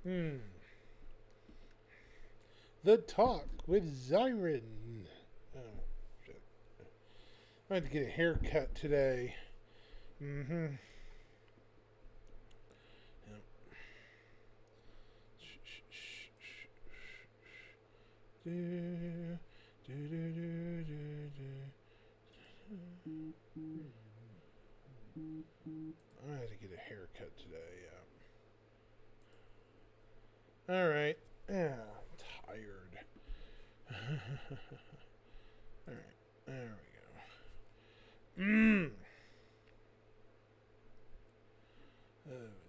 Hmm. The Talk with Zyron. Oh, shit. I had to get a haircut today. Mm-hmm. Yep. Do, do, do, do, do, do. I had to get a haircut today, yeah. Alright. Yeah, I'm tired. Alright, there we go.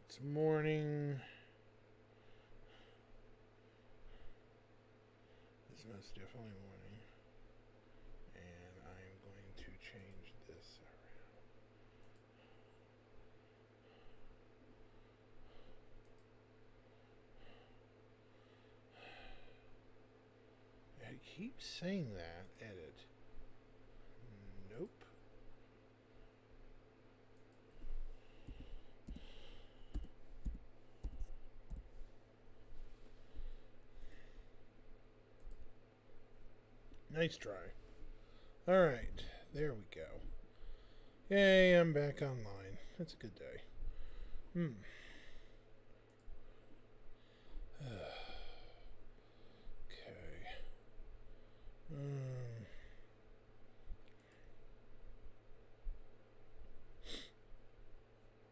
It's morning. It's most definitely morning. And I'm going to change this around. It keeps saying that. Edit. Nope. Nice try. Alright. There we go. Yay, I'm back online. That's a good day. Hmm. Okay. Um,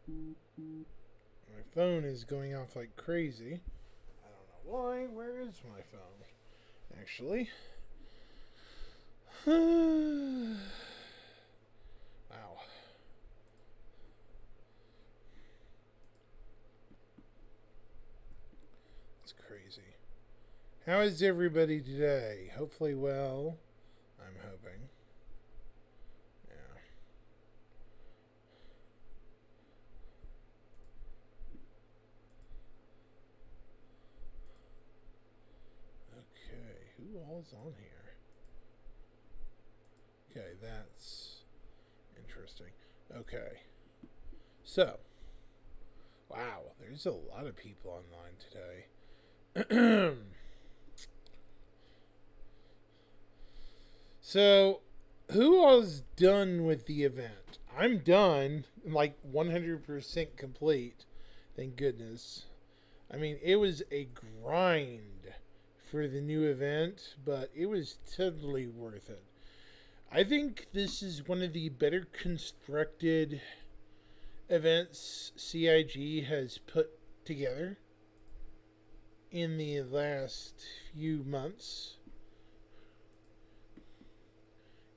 my phone is going off like crazy. I don't know why. Where is my phone? Actually. Wow. It's crazy. How is everybody today? Hopefully well. I'm hoping. Yeah. Okay. Who all's on here? Okay, that's interesting. Okay. So, wow, there's a lot of people online today. So, who all's done with the event? I'm done, like 100% complete. Thank goodness. I mean, it was a grind for the new event, but it was totally worth it. I think this is one of the better constructed events CIG has put together in the last few months,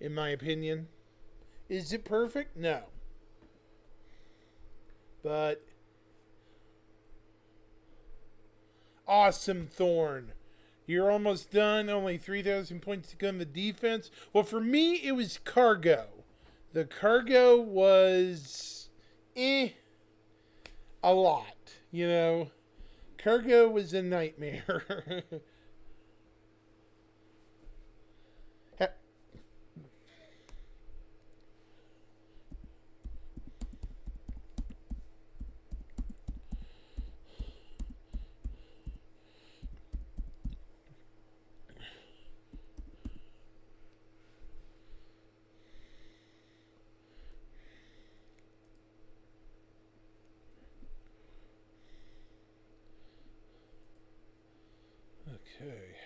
in my opinion. Is it perfect? No. But awesome, Thorn. You're almost done. Only 3,000 points to go in the defense. Well, for me, it was cargo. The cargo was a lot. Cargo was a nightmare. Okay.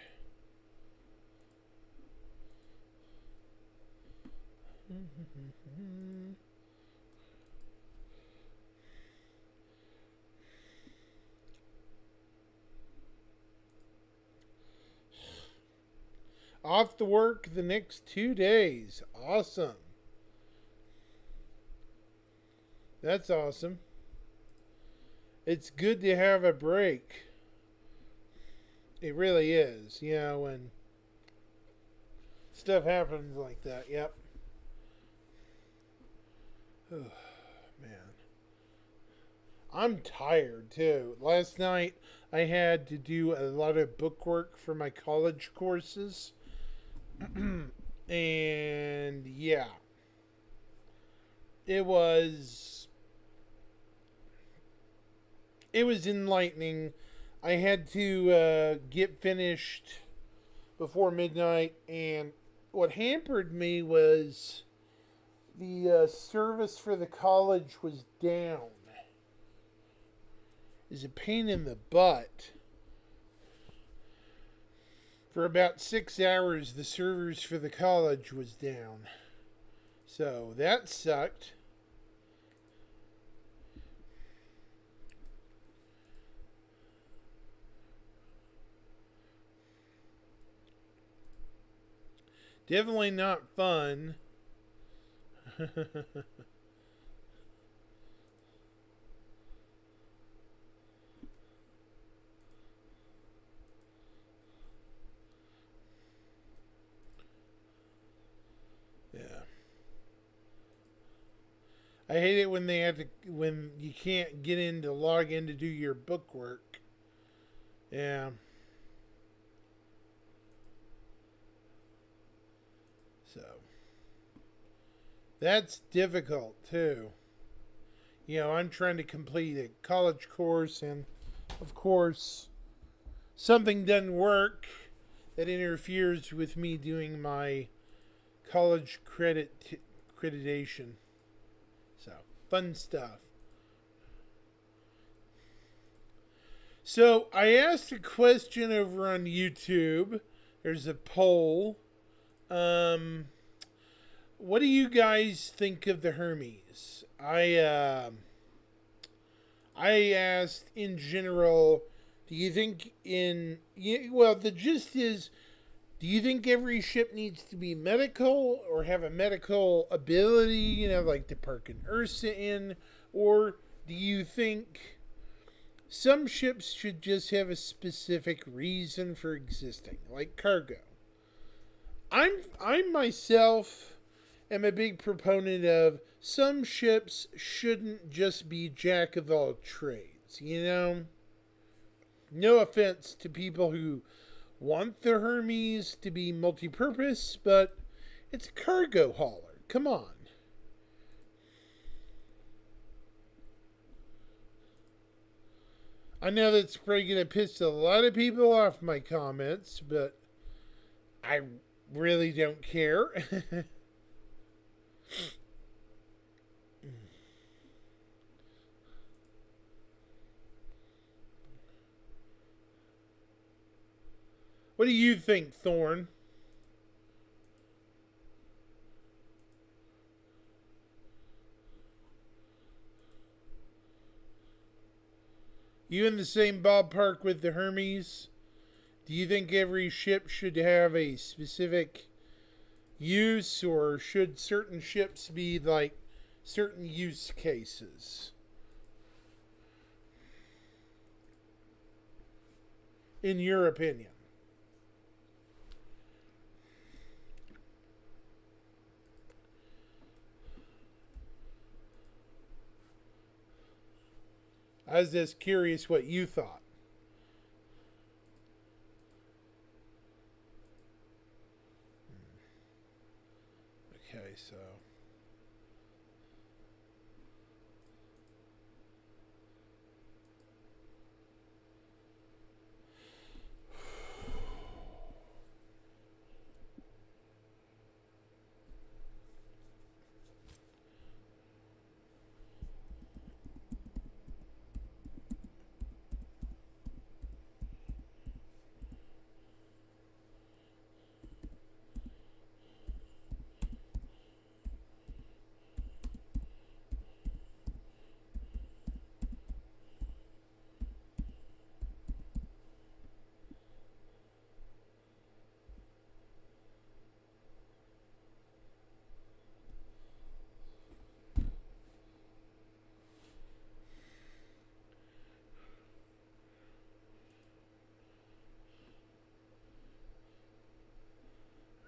Off to work the next 2 days. Awesome. That's awesome. It's good to have a break. It really is. When stuff happens like that. Yep. Oh, man. I'm tired too. Last night I had to do a lot of bookwork for my college courses. And yeah, it was it was enlightening. I had to get finished before midnight, and what hampered me was the service for the college was down. Is a pain in the butt. For about 6 hours, the servers for the college was down. So that sucked. Definitely not fun. Yeah. I hate it when they have to when you can't get in to log in to do your book work. Yeah. So that's difficult too. You know, I'm trying to complete a college course, and of course something doesn't work that interferes with me doing my college accreditation. So, fun stuff. So, I asked a question over on YouTube. There's a poll. Um, what do you guys think of the Hermes? I asked in general, do you think well, the gist is, do you think every ship needs to be medical or have a medical ability, like to park an Ursa in? Or do you think some ships should just have a specific reason for existing, like cargo? I myself am a big proponent of some ships shouldn't just be jack of all trades, No offense to people who want the Hermes to be multi-purpose, but it's a cargo hauler. Come on. I know that's probably going to piss a lot of people off my comments, but I really don't care. What do you think, Thorn? You in the same ballpark with the Hermes? Do you think every ship should have a specific use, or should certain ships be like certain use cases? In your opinion? I was just curious what you thought. Okay, so.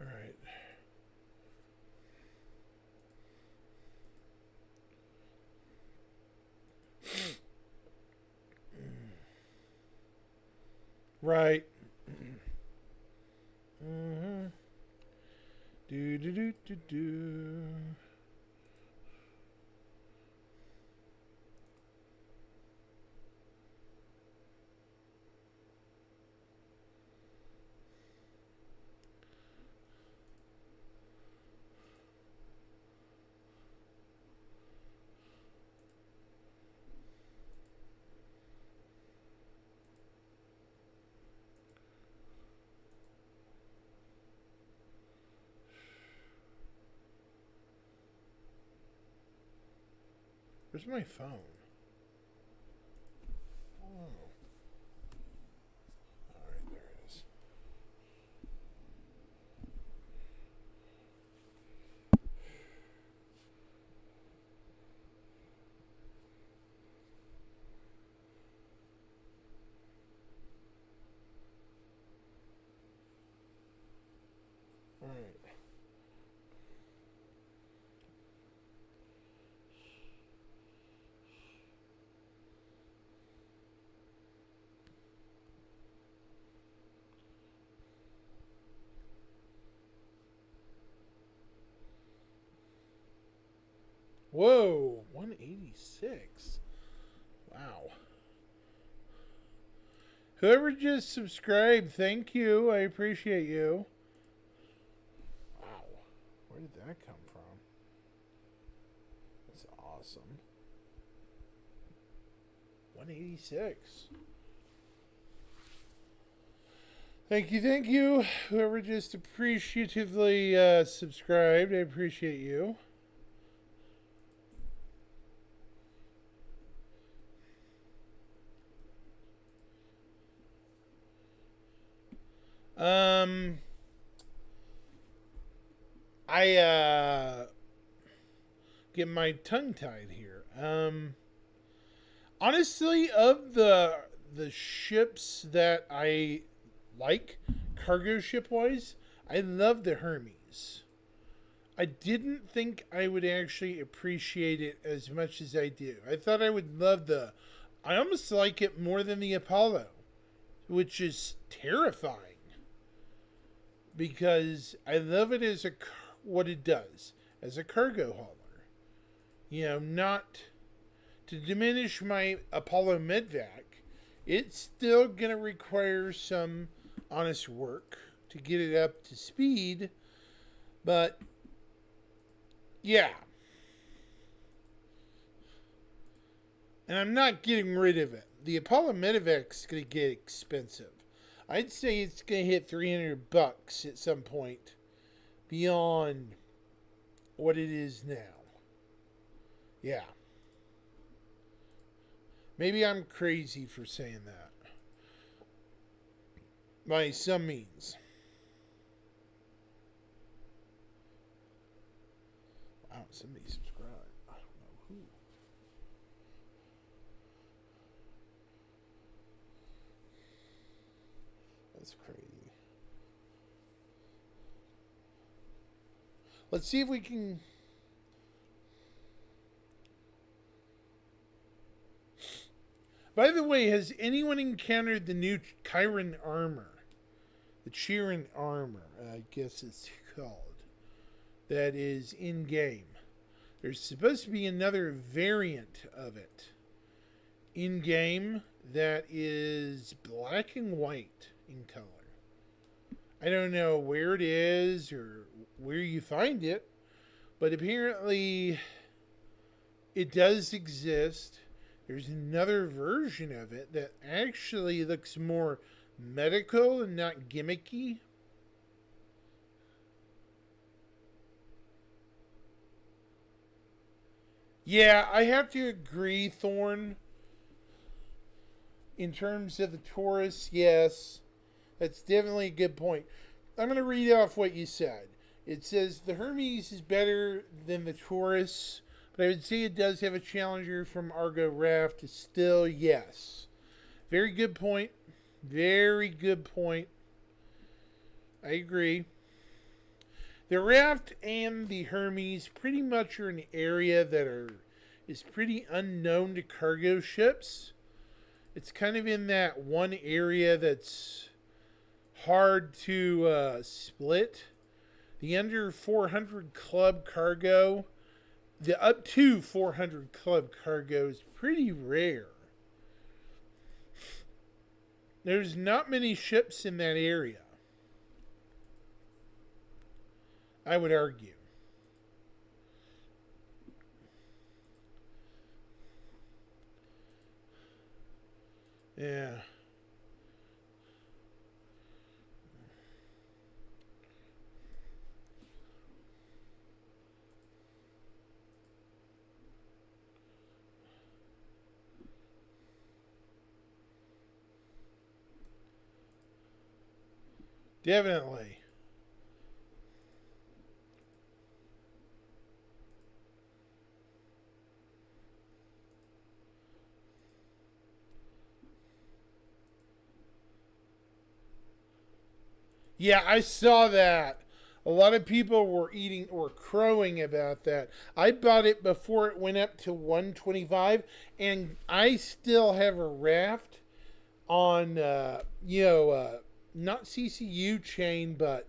All right. Right. Mm-hmm. Do do do do do. Where's my phone? Oh. Alright, there it is. Alright. Whoa, 186. Wow. Whoever just subscribed, thank you. I appreciate you. Wow. Where did that come from? That's awesome. 186. Thank you. Whoever just appreciatively subscribed, I appreciate you. I get my tongue tied here. Honestly, of the ships that I like, cargo ship wise, I love the Hermes. I didn't think I would actually appreciate it as much as I do. I thought I would love the. I almost like it more than the Apollo, which is terrifying because I love it as what it does as a cargo hauler. You know, not to diminish my Apollo Medvac, it's still going to require some honest work to get it up to speed, but yeah. And I'm not getting rid of it. The Apollo Medivac's going to get expensive. I'd say it's going to hit $300 at some point beyond what it is now. Yeah. Maybe I'm crazy for saying that. By some means. Wow, somebody subscribed. I don't know who. That's crazy. Let's see if we can. By the way, has anyone encountered the new Chiron armor? The Chiron armor, I guess it's called. That is in game. There's supposed to be another variant of it in game that is black and white in color. I don't know where it is or where you find it, but apparently it does exist. There's another version of it that actually looks more medical and not gimmicky. Yeah, I have to agree, Thorn. In terms of the Taurus, yes, that's definitely a good point. I'm going to read off what you said. It says the Hermes is better than the Taurus, but I would say it does have a challenger from Argo Raft. Still, yes. Very good point. Very good point. I agree. The Raft and the Hermes pretty much are an area that is pretty unknown to cargo ships. It's kind of in that one area that's hard to split. The under 400 club cargo, the up to 400 club cargo is pretty rare. There's not many ships in that area, I would argue. Yeah. Definitely. Yeah, I saw that. A lot of people were crowing about that. I bought it before it went up to 125, and I still have a raft on not CCU chain but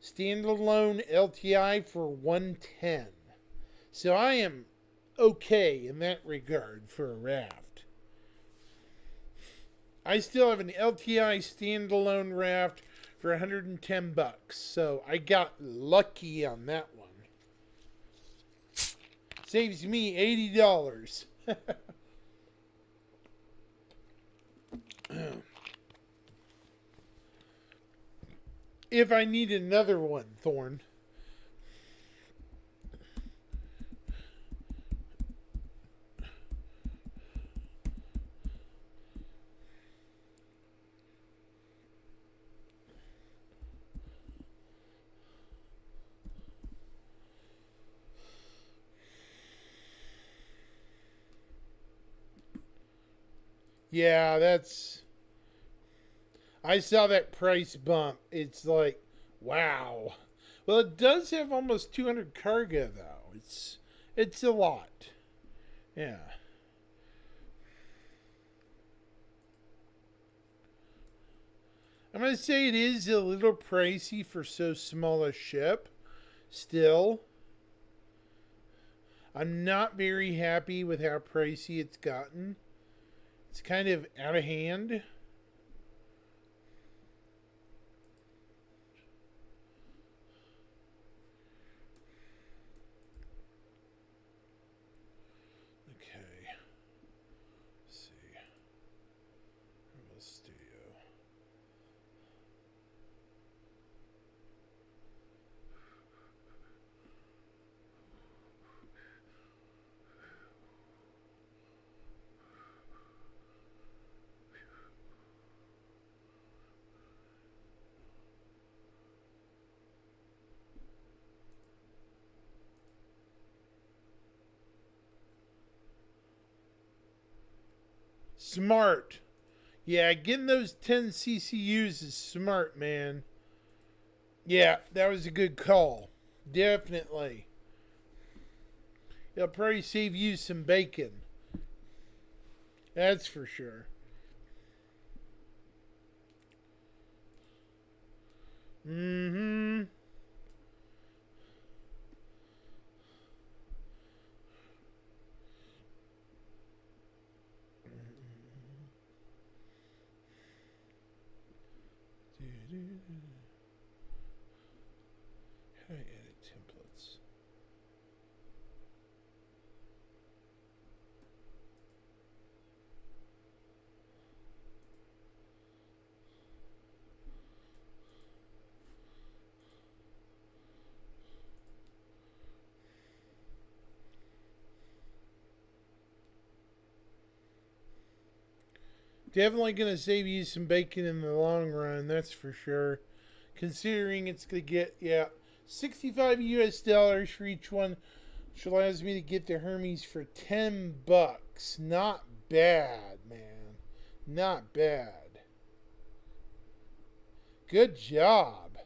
standalone LTI for 110. So I am okay in that regard for a raft. I still have an LTI standalone raft for 110 bucks. So I got lucky on that one. Saves me $80. If I need another one, Thorn. Yeah, that's. I saw that price bump. It's like, wow. Well, it does have almost 200 cargo though. It's a lot. Yeah. I'm gonna say it is a little pricey for so small a ship. Still, I'm not very happy with how pricey it's gotten. It's kind of out of hand. Okay. Let's see. Rebel Studio. Smart. Yeah, getting those 10 CCUs is smart, man. Yeah, that was a good call. Definitely. It'll probably save you some bacon. That's for sure. Mm-hmm. How do I edit templates? Definitely going to save you some bacon in the long run, that's for sure. Considering it's going to get, yeah, 65 US dollars for each one, which allows me to get the Hermes for 10 bucks. Not bad, man. Not bad. Good job.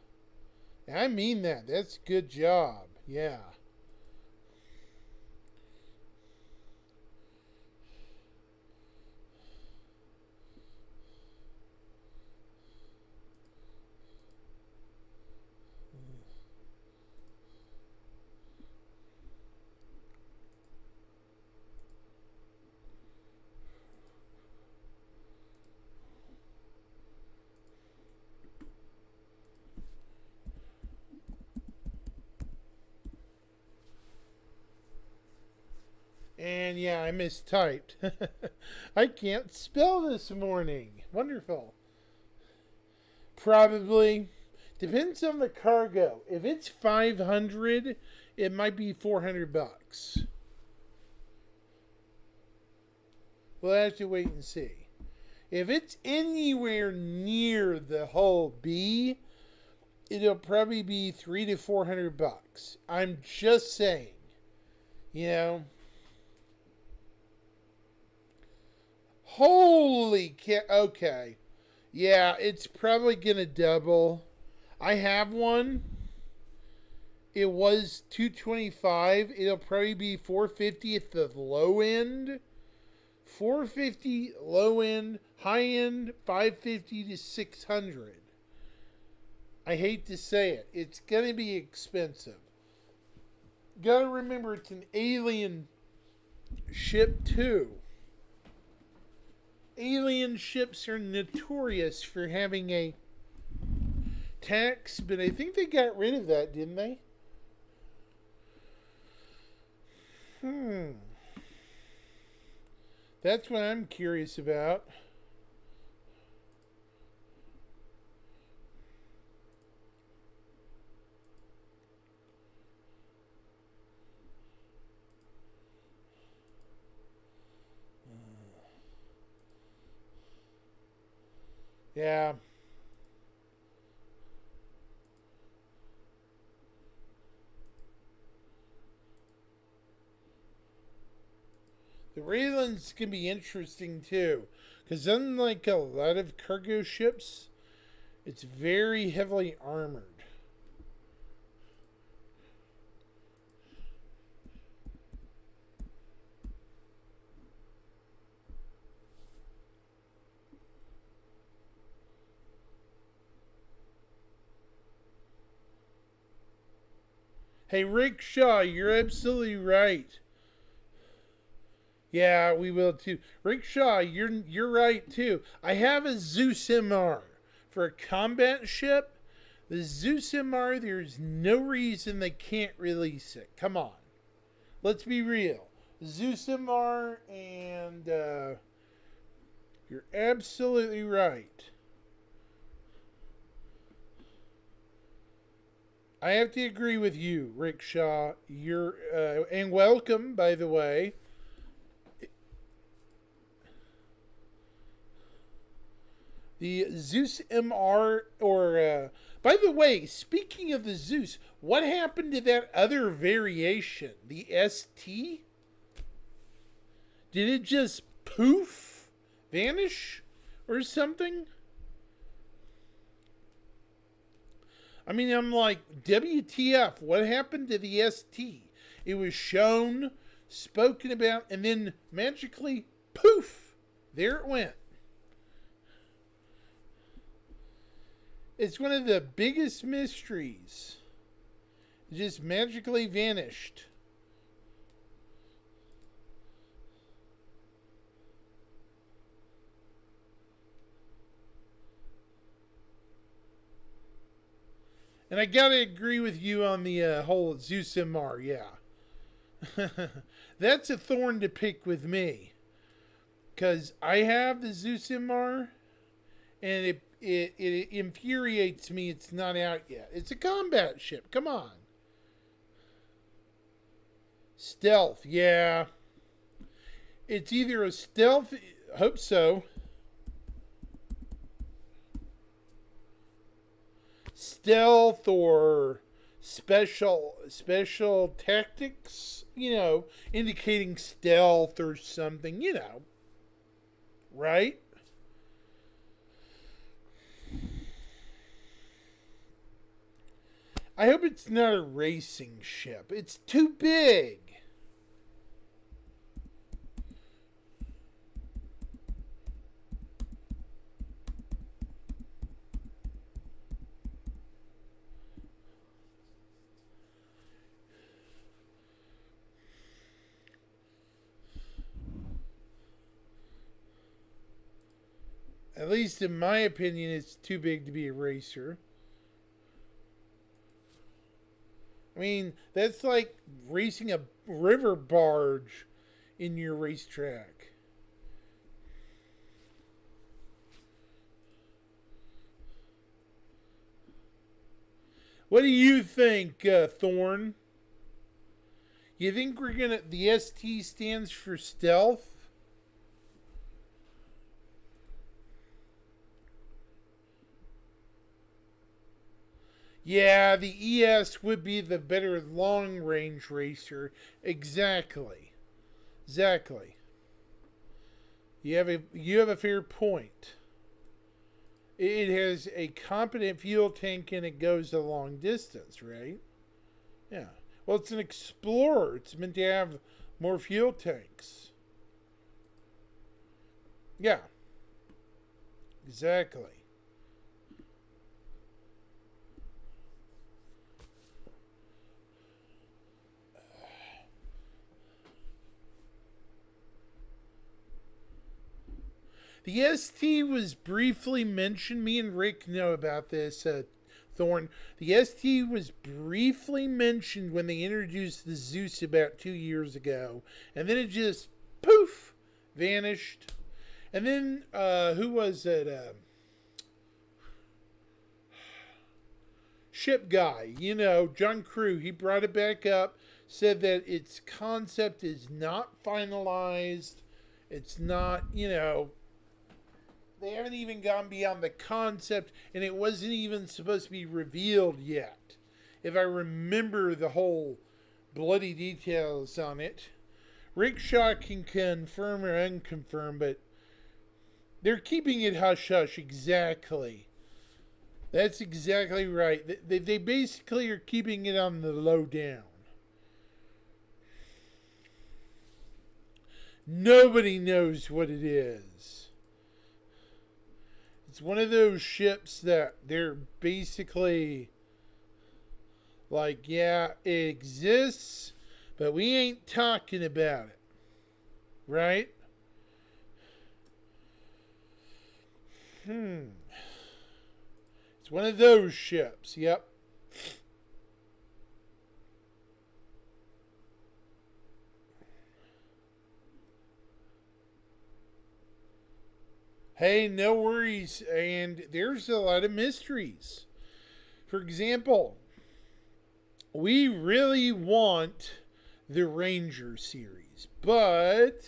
I mean that. That's good job. Yeah. And yeah, I mistyped. I can't spell this morning. Wonderful. Probably. Depends on the cargo. If it's 500, it might be 400 bucks. We'll have to wait and see. If it's anywhere near the hull B, it'll probably be $300 to $400. I'm just saying, you know. Holy okay. Yeah, it's probably gonna double. I have one. It was 225. It'll probably be 450 at the low end. 450 low end, high end 550 to 600. I hate to say it. It's gonna be expensive. Gotta remember it's an alien ship too. Alien ships are notorious for having a tax, but I think they got rid of that, didn't they? That's what I'm curious about. Yeah. The Raylands can be interesting too, because unlike a lot of cargo ships, it's very heavily armored. Hey, Rick Shaw, you're absolutely right. Yeah, we will too. Rick Shaw, you're right too. I have a Zeus MR for a combat ship. The Zeus MR, there's no reason they can't release it. Come on, let's be real. Zeus MR, and you're absolutely right. I have to agree with you, Rick Shaw. You're and welcome, by the way. The Zeus MR, or by the way, speaking of the Zeus, what happened to that other variation, the ST? Did it just poof, vanish, or something? I mean, I'm like, WTF, what happened to the ST? It was shown, spoken about, and then magically, poof, there it went. It's one of the biggest mysteries. It just magically vanished. And I gotta agree with you on the whole Zeus MR, yeah. That's a thorn to pick with me. Because I have the Zeus MR, and it infuriates me it's not out yet. It's a combat ship. Come on. Stealth, yeah. It's either a stealth, hope so. Stealth or special tactics, indicating stealth or something, right? I hope it's not a racing ship. It's too big. At least in my opinion, it's too big to be a racer. I mean, that's like racing a river barge in your racetrack. What do you think, Thorn? You think we're gonna... The ST stands for stealth? Yeah, the ES would be the better long range racer. Exactly. Exactly. You have a fair point. It has a competent fuel tank and it goes a long distance, right? Yeah. Well, it's an Explorer. It's meant to have more fuel tanks. Yeah, exactly. The ST was briefly mentioned. Me and Rick know about this, Thorn. The ST was briefly mentioned when they introduced the Zeus about 2 years ago. And then it just, poof, vanished. And then, who was it? Ship guy, John Crew, he brought it back up, said that its concept is not finalized. It's not, they haven't even gone beyond the concept, and it wasn't even supposed to be revealed yet. If I remember the whole bloody details on it, Rickshaw can confirm or unconfirm, but they're keeping it hush hush exactly. That's exactly right. They basically are keeping it on the low down. Nobody knows what it is. It's one of those ships that they're basically like, yeah, it exists, but we ain't talking about it. Right? It's one of those ships, yep. Hey, no worries. And there's a lot of mysteries. For example, we really want the Ranger series, but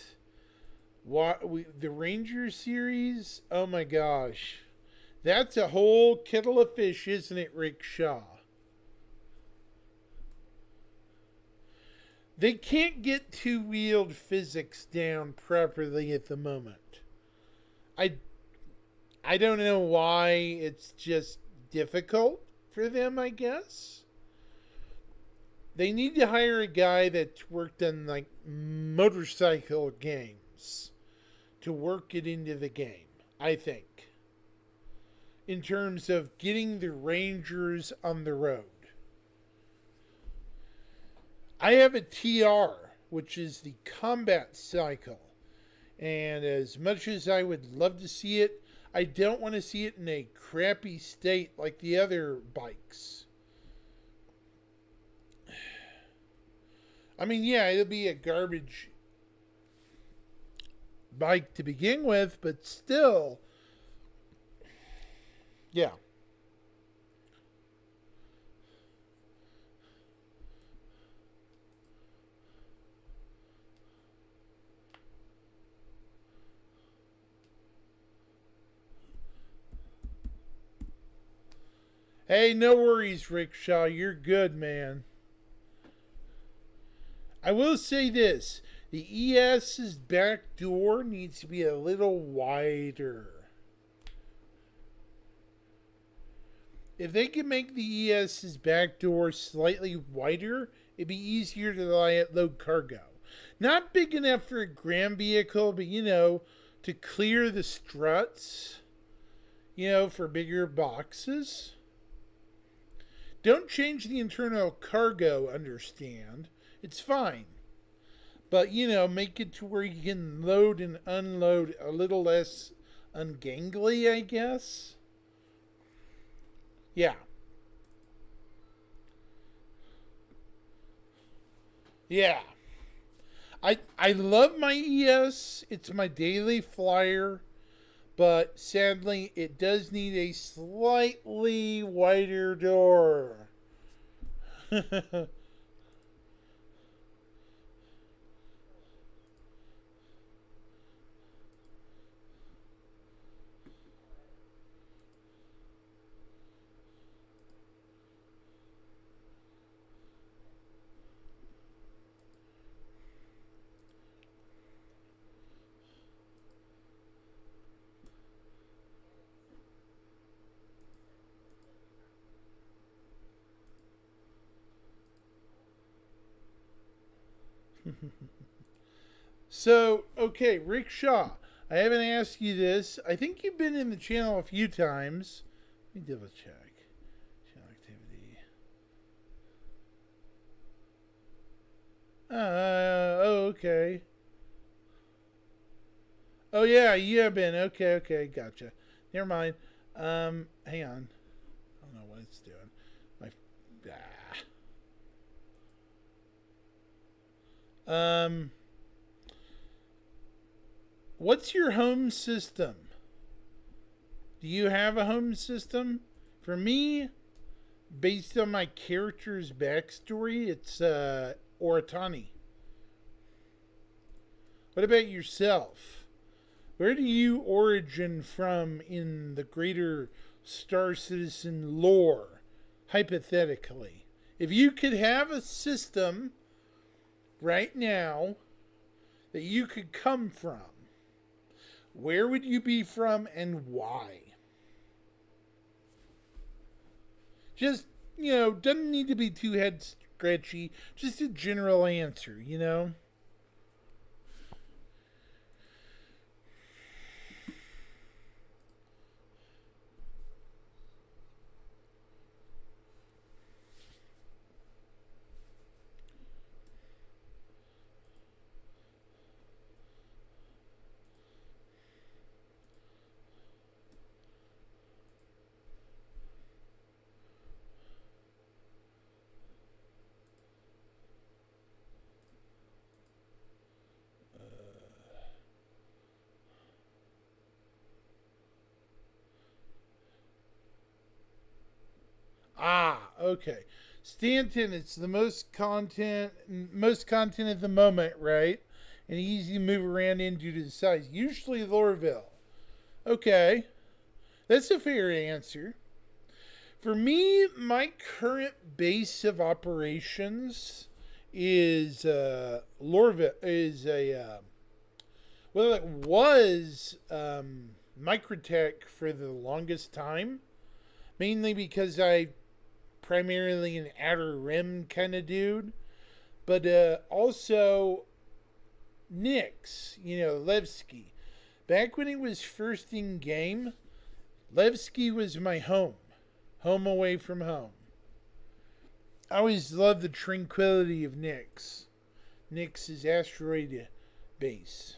the Ranger series, oh my gosh, that's a whole kettle of fish, isn't it, Rick Shaw? They can't get two-wheeled physics down properly at the moment. I I don't know why. It's just difficult for them, I guess. They need to hire a guy that's worked on like motorcycle games to work it into the game, I think. In terms of getting the Rangers on the road. I have a TR, which is the combat cycle. And as much as I would love to see it, I don't want to see it in a crappy state like the other bikes. I mean, yeah, it'll be a garbage bike to begin with, but still, yeah. Hey, no worries, Rickshaw. You're good, man. I will say this: the ES's back door needs to be a little wider. If they could make the ES's back door slightly wider, it'd be easier to load cargo. Not big enough for a Grand vehicle, but to clear the struts, for bigger boxes. Don't change the internal cargo, understand? It's fine. But, make it to where you can load and unload a little less ungangly, I guess. Yeah. Yeah. I love my ES. It's my daily flyer, but sadly it does need a slightly wider door. So, okay, Rick Shaw. I haven't asked you this. I think you've been in the channel a few times. Let me double check. Channel activity. Oh, okay. Oh, yeah, you have been. Okay, okay, gotcha. Never mind. Hang on. I don't know what it's doing. My, what's your home system? Do you have a home system? For me, based on my character's backstory, it's Oratani. What about yourself? Where do you origin from in the greater Star Citizen lore, hypothetically? If you could have a system right now that you could come from, where would you be from and why? Just, doesn't need to be too head scratchy. Just a general answer, Ah, okay. Stanton, it's the most content at the moment, right? And easy to move around in due to the size. Usually Lorville. Okay, that's a fair answer. For me, my current base of operations is Lorville. Is a well, it was Microtech for the longest time, mainly because I primarily an outer rim kind of dude, but also Nyx, Levski. Back when he was first in game, Levski was my home away from home. I always loved the tranquility of Nyx. Nyx's asteroid base.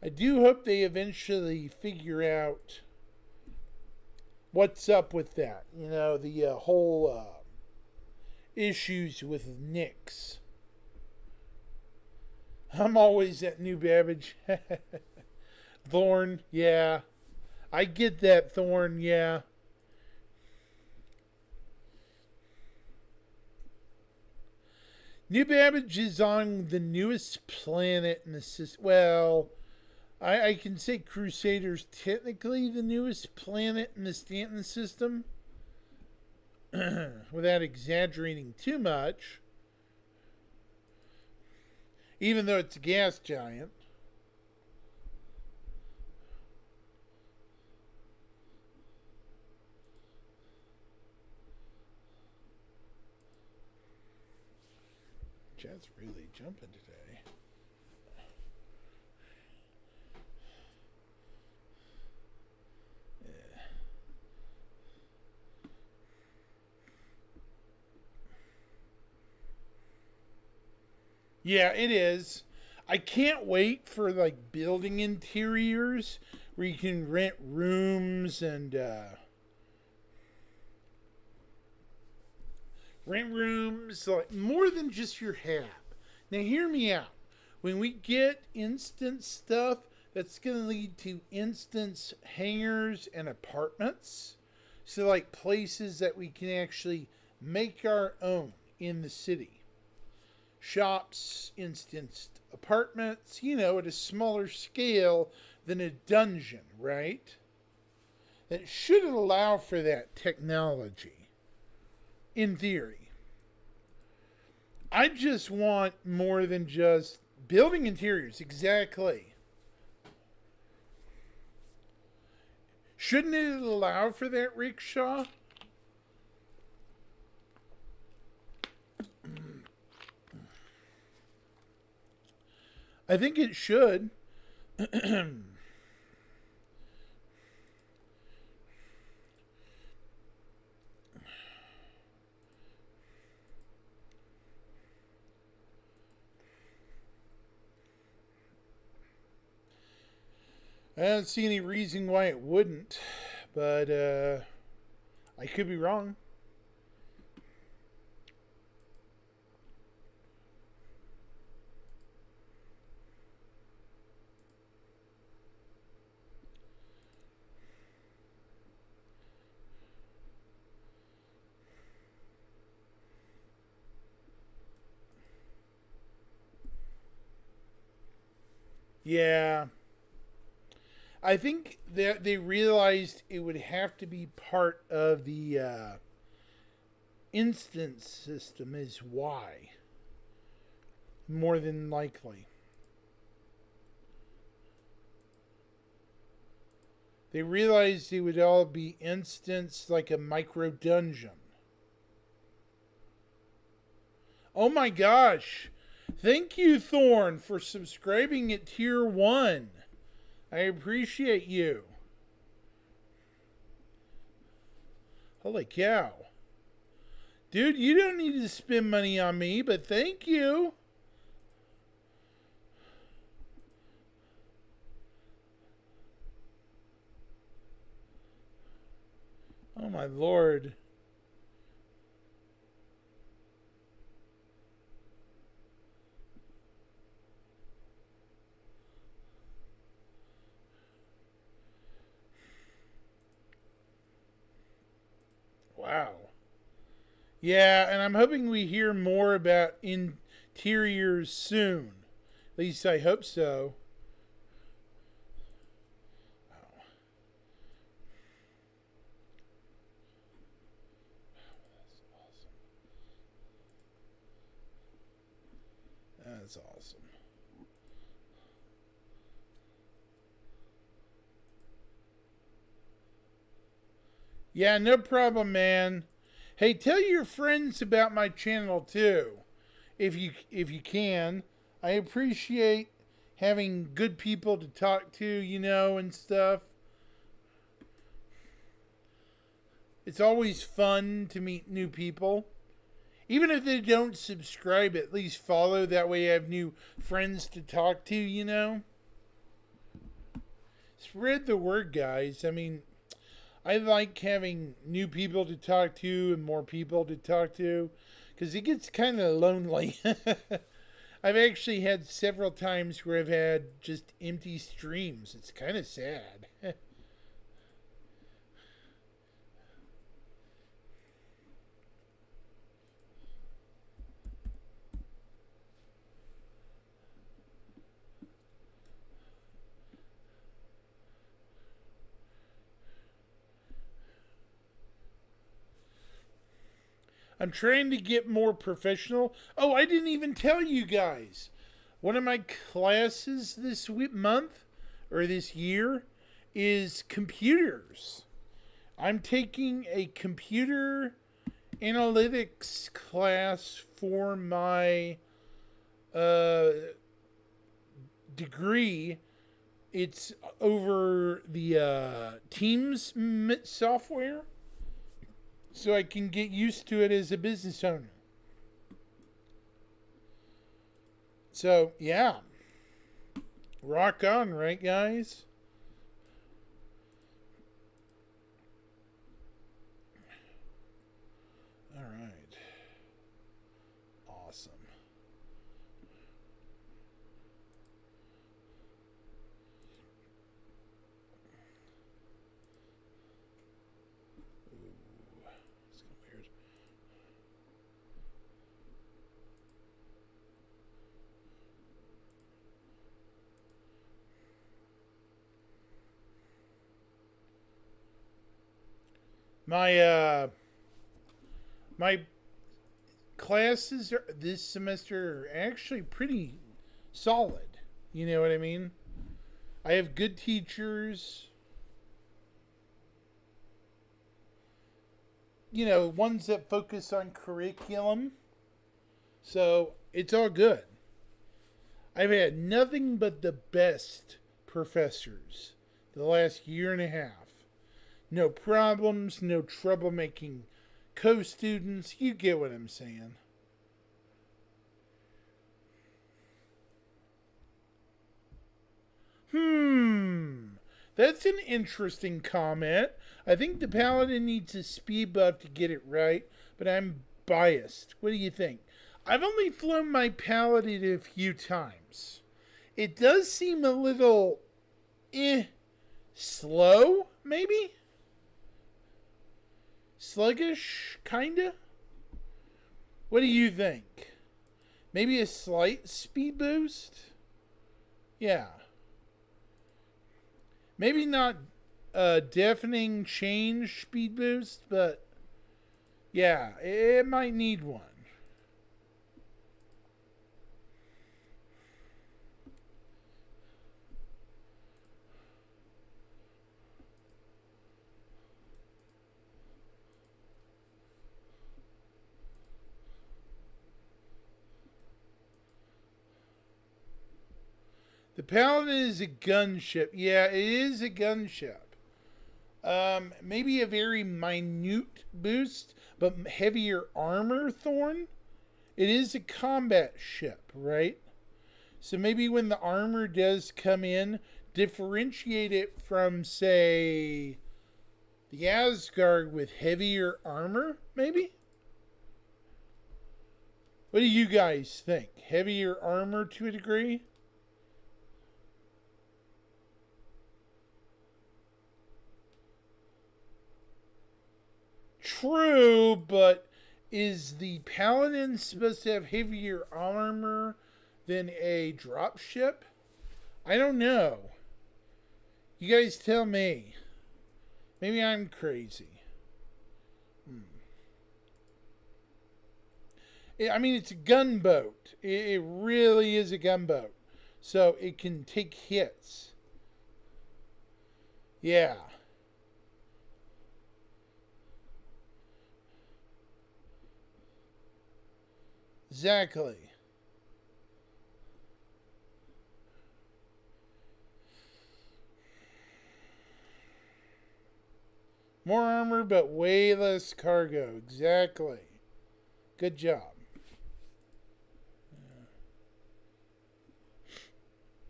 I do hope they eventually figure out what's up with that. The whole issues with Nyx. I'm always at New Babbage. Thorn, yeah. I get that, Thorn, yeah. New Babbage is on the newest planet in the system. Well, I can say Crusader's technically the newest planet in the Stanton system. Without exaggerating too much. Even though it's a gas giant. Chat's really jumping today. Yeah, it is. I can't wait for building interiors where you can rent rooms and like more than just your hab. Now hear me out. When we get instance stuff, that's going to lead to instance hangars and apartments. So like places that we can actually make our own in the city. Shops, instanced apartments, at a smaller scale than a dungeon, right? That should allow for that technology, in theory. I just want more than just building interiors, exactly. Shouldn't it allow for that, Rickshaw? I think it should. I don't see any reason why it wouldn't, but I could be wrong. Yeah. I think that they realized it would have to be part of the instance system, is why. More than likely. They realized it would all be instanced like a micro dungeon. Oh my gosh! Thank you, Thorn, for subscribing at tier 1. I appreciate you. Holy cow. Dude, you don't need to spend money on me, but thank you. Oh my lord. Wow. Yeah, and I'm hoping we hear more about interiors soon. At least I hope so. Wow. That's awesome. Yeah, no problem, man. Hey, tell your friends about my channel too, if you can. I appreciate having good people to talk to, and stuff. It's always fun to meet new people. Even if they don't subscribe, at least follow. That way I have new friends to talk to. Spread the word, guys. I mean, I like having new people to talk to and more people to talk to because it gets kind of lonely. I've actually had several times where I've had just empty streams. It's kind of sad. I'm trying to get more professional. Oh, I didn't even tell you guys. One of my classes this month or this year is computers. I'm taking a computer analytics class for my degree. It's over the Teams software, so I can get used to it as a business owner. So, yeah. Rock on, right, guys? All right. Awesome. Ooh, it's kind of weird. My classes this semester are actually pretty solid. You know what I mean? I have good teachers. Ones that focus on curriculum. So it's all good. I've had nothing but the best professors the last year and a half. No problems, no troublemaking co students. You get what I'm saying. That's an interesting comment. I think the Paladin needs a speed buff to get it right, but I'm biased. What do you think? I've only flown my Paladin a few times. It does seem a little slow, maybe? Sluggish, kinda? What do you think? Maybe a slight speed boost? Yeah. Maybe not a deafening change speed boost, but yeah, it might need one. The Paladin is a gunship. Yeah, it is a gunship. Maybe a very minute boost, but heavier armor, Thorn. It is a combat ship, right? So maybe when the armor does come in, differentiate it from, say, the Asgard with heavier armor, maybe? What do you guys think? Heavier armor to a degree? True, but is the Paladin supposed to have heavier armor than a dropship? I don't know. You guys tell me. Maybe I'm crazy. I mean, it's a gunboat. It really is a gunboat. So it can take hits. Yeah. Exactly. More armor, but way less cargo. Exactly. Good job.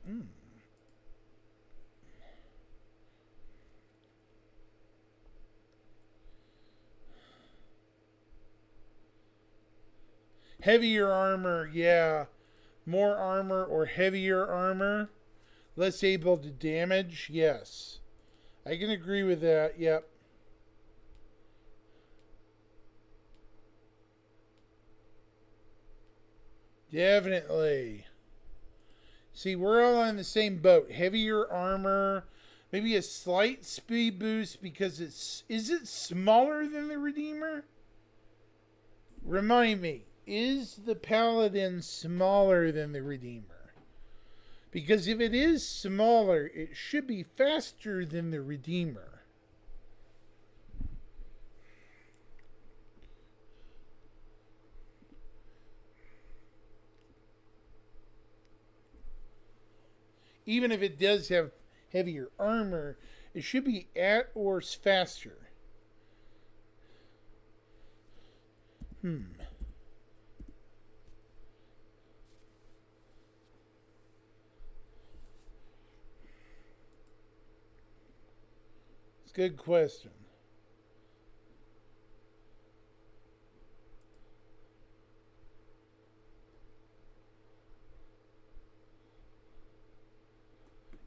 Mm. Heavier armor, yeah. More armor or heavier armor. Less able to damage, yes. I can agree with that, yep. Definitely. See, we're all on the same boat. Heavier armor, maybe a slight speed boost because it's. Is it smaller than the Redeemer? Remind me, is the Paladin smaller than the Redeemer? Because if it is smaller, it should be faster than the Redeemer. Even if it does have heavier armor, it should be at or faster. It's a good question.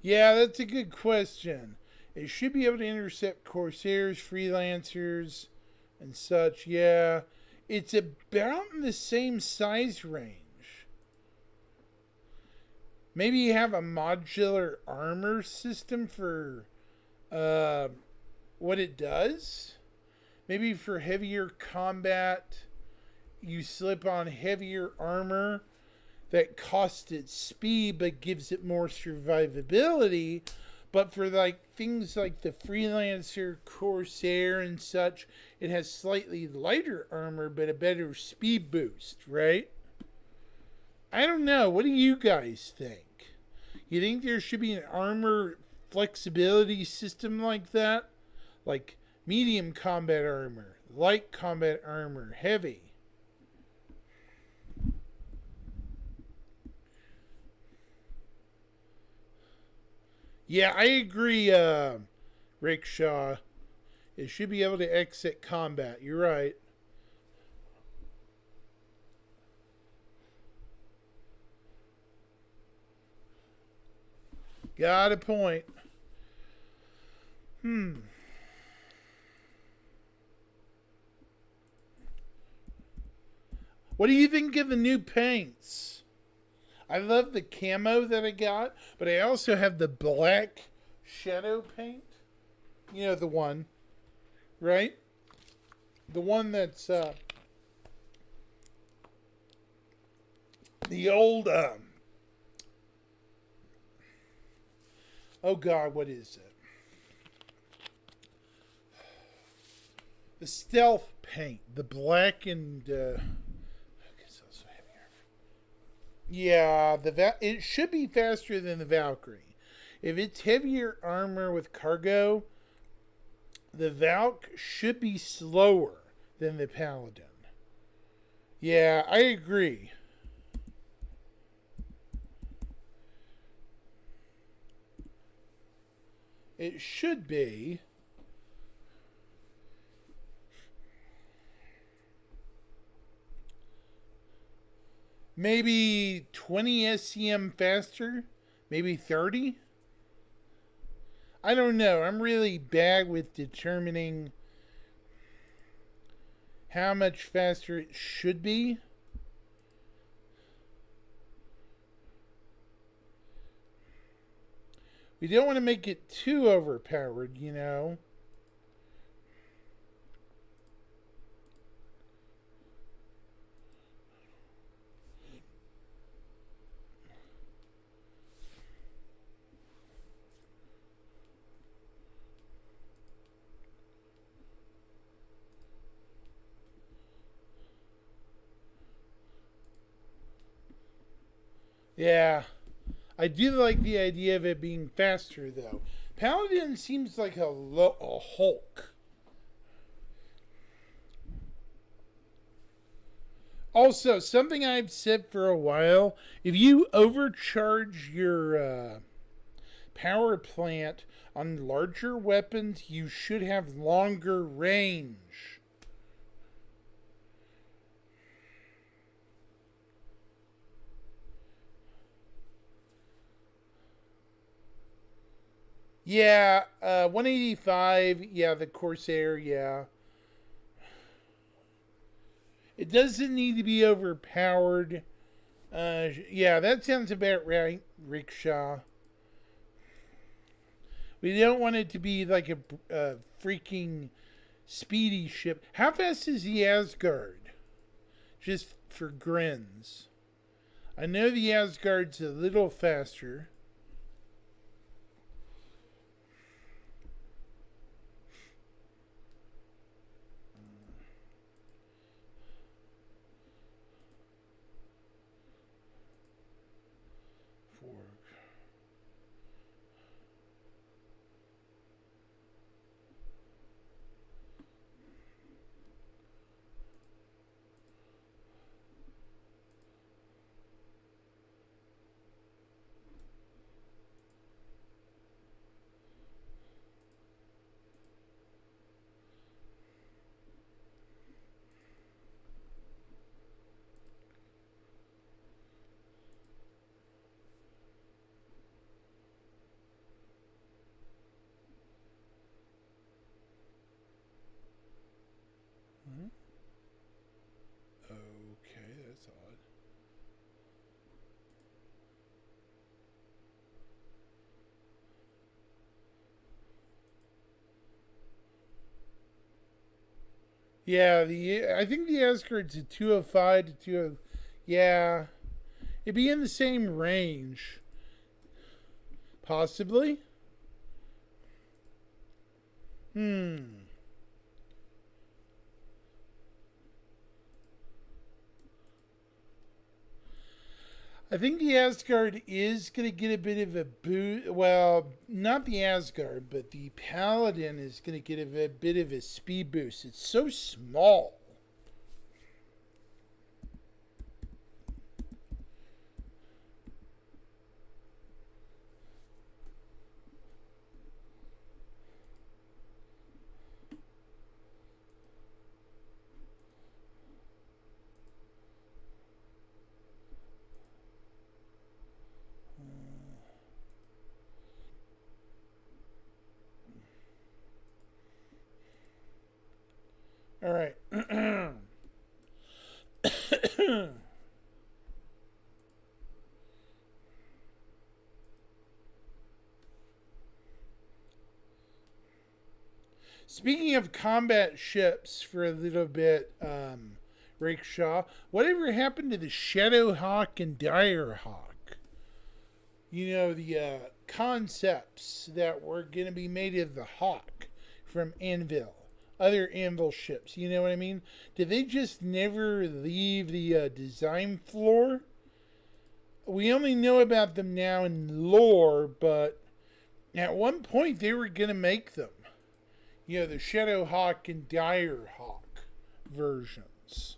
Yeah, that's a good question. It should be able to intercept Corsairs, freelancers, and such. Yeah, it's about in the same size range. Maybe you have a modular armor system for uh, what it does. Maybe for heavier combat, you slip on heavier armor that costs it speed but gives it more survivability. But for like things like the freelancer, corsair, and such, it has slightly lighter armor but a better speed boost, right? I don't know. What do you guys think? You think there should be an armor flexibility system like that? Like medium combat armor, light combat armor, heavy. Yeah, I agree, Rickshaw. It should be able to exit combat. You're right. Got a point. Hmm. What do you think of the new paints? I love the camo that I got, but I also have the black shadow paint. You know the one, right? The one that's the old. Oh God, what is it? The stealth paint, the black and. Yeah, it should be faster than the Valkyrie. If it's heavier armor with cargo, the Valk should be slower than the Paladin. Yeah, I agree. It should be. Maybe 20 SCM faster? Maybe 30? I don't know. I'm really bad with determining how much faster it should be. We don't want to make it too overpowered, you know. Yeah. I do like the idea of it being faster, though. Paladin seems like a Hulk. Also, something I've said for a while, if you overcharge your power plant on larger weapons, you should have longer range. Yeah, 185. Yeah, the Corsair. Yeah, it doesn't need to be overpowered. Yeah, that sounds about right, Rickshaw. We don't want it to be like a freaking speedy ship. How fast is the Asgard? Just for grins. I know the Asgard's a little faster. Hmm? Okay, that's odd. Yeah, the I think the Asgard's a 205 to 20. Yeah, it'd be in the same range, possibly. Hmm. I think the Asgard is going to get a bit of a boost. Well, not the Asgard, but the Paladin is going to get a bit of a speed boost. It's so small. All right. Speaking of combat ships for a little bit, Rickshaw, whatever happened to the Shadowhawk and Direhawk? You know, the concepts that were going to be made of the Hawk from Anvil, other Anvil ships. You know what I mean? Did they just never leave the design floor? We only know about them now in lore, but at one point they were going to make them. You know, the Shadowhawk and Direhawk versions.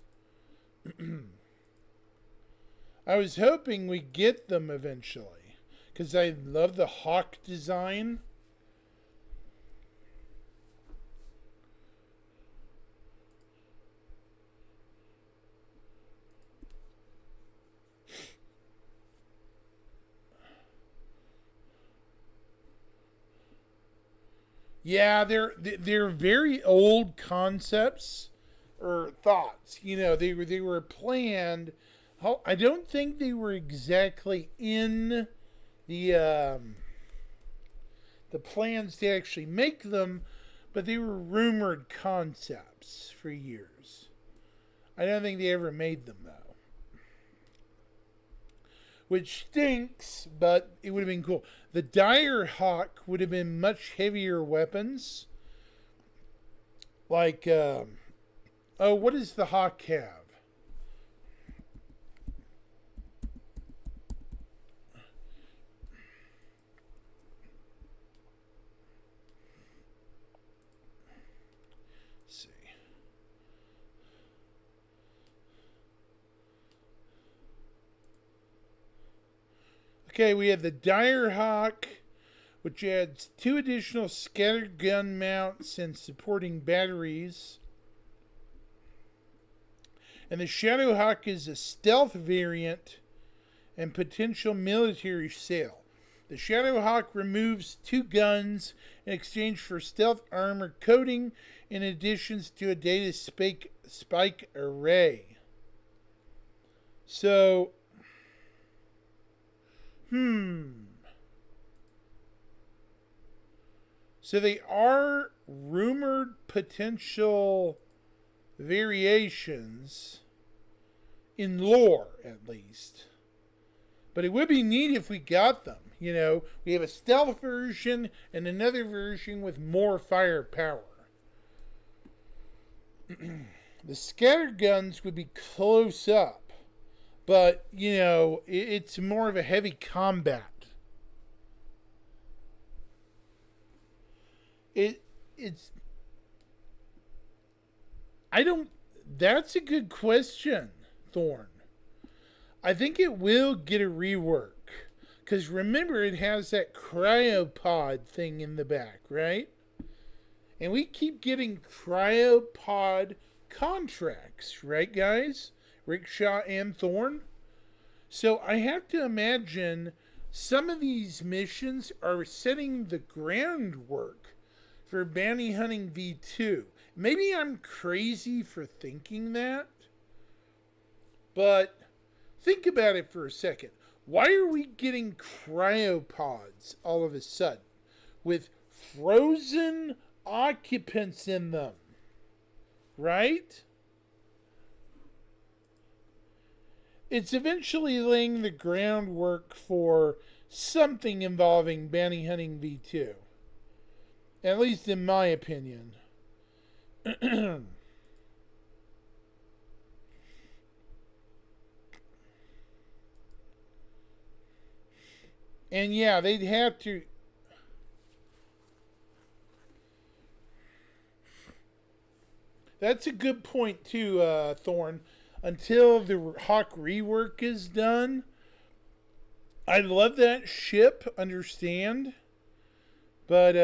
I was hoping we get them eventually, because I love the Hawk design. Yeah, they're very old concepts or thoughts. You know, they were planned. I don't think they were exactly in the plans to actually make them, but they were rumored concepts for years. I don't think they ever made them though, which stinks, but it would have been cool. The Direhawk would have been much heavier weapons. Like, what does the Hawk have? Let's see. Okay, we have the Direhawk, which adds 2 additional scattered gun mounts and supporting batteries. And the Shadowhawk is a stealth variant and potential military sale. The Shadowhawk removes 2 guns in exchange for stealth armor coating in addition to a data spike array. So, So they are rumored potential variations in lore, at least. But it would be neat if we got them. You know, we have a stealth version and another version with more firepower. The scattered guns would be close up, but you know, it's more of a heavy combat. It's I don't That's a good question, Thorn. I think it will get a rework. Because remember, it has that cryopod thing in the back, right? And we keep getting cryopod contracts, right, guys? Rickshaw and Thorn. So I have to imagine some of these missions are setting the groundwork for Bounty Hunting V2. Maybe I'm crazy for thinking that, but think about it for a second. Why are we getting cryopods all of a sudden with frozen occupants in them? Right? It's eventually laying the groundwork for something involving Bounty Hunting V2. At least in my opinion. And yeah, they'd have to. That's a good point too, Thorn. Until the Hawk rework is done, I love that ship. Understand, but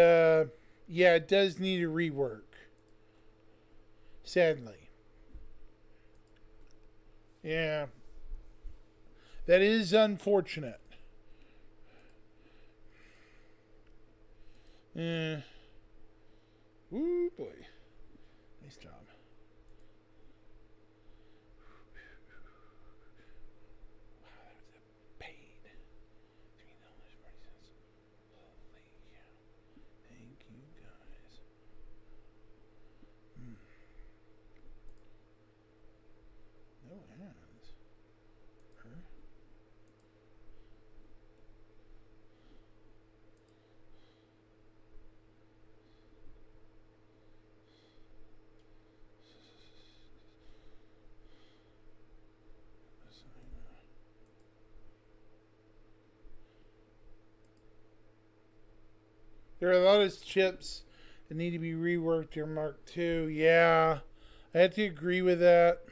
yeah, it does need a rework. Sadly, yeah, that is unfortunate. Yeah. Ooh boy, nice job. Paid $3.40. Holy cow! Thank you guys. Mm. No ads. Her. There are a lot of chips that need to be reworked or Mark II. Yeah, I have to agree with that.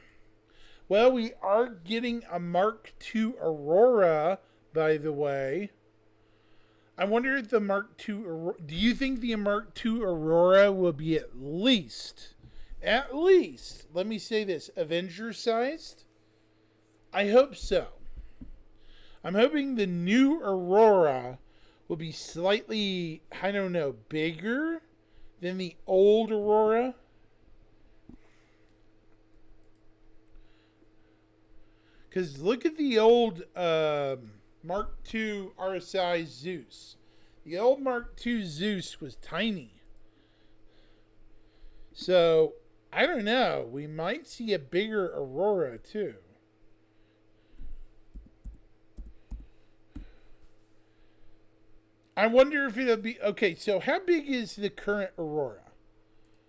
Well, we are getting a Mark II Aurora, by the way. I wonder if the Mark II Aurora. Do you think the Mark II Aurora will be at least, let me say this, Avenger sized? I hope so. I'm hoping the new Aurora will be slightly, I don't know, bigger than the old Aurora. Because look at the old Mark II RSI Zeus. The old Mark II Zeus was tiny. So, I don't know. We might see a bigger Aurora too. I wonder if it'll be. Okay, so how big is the current Aurora?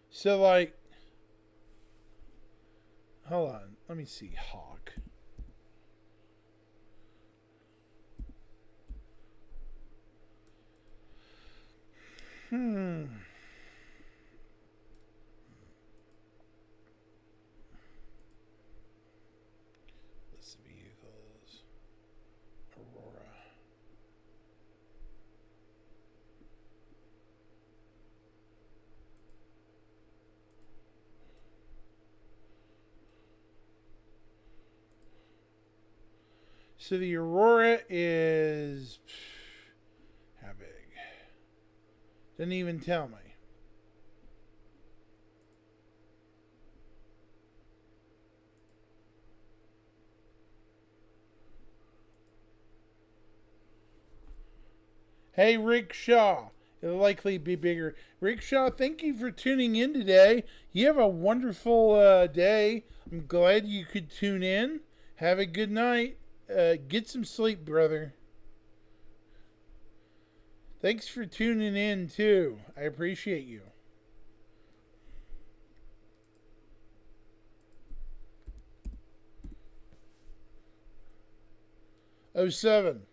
So, like. Hold on. Let me see. Hawk. List of vehicles. Aurora. So the Aurora is. How big? Didn't even tell me. Hey, Rick Shaw. It'll likely be bigger. Rick Shaw, thank you for tuning in today. You have a wonderful day. I'm glad you could tune in. Have a good night. Get some sleep, brother. Thanks for tuning in, too. I appreciate you. Oh 07.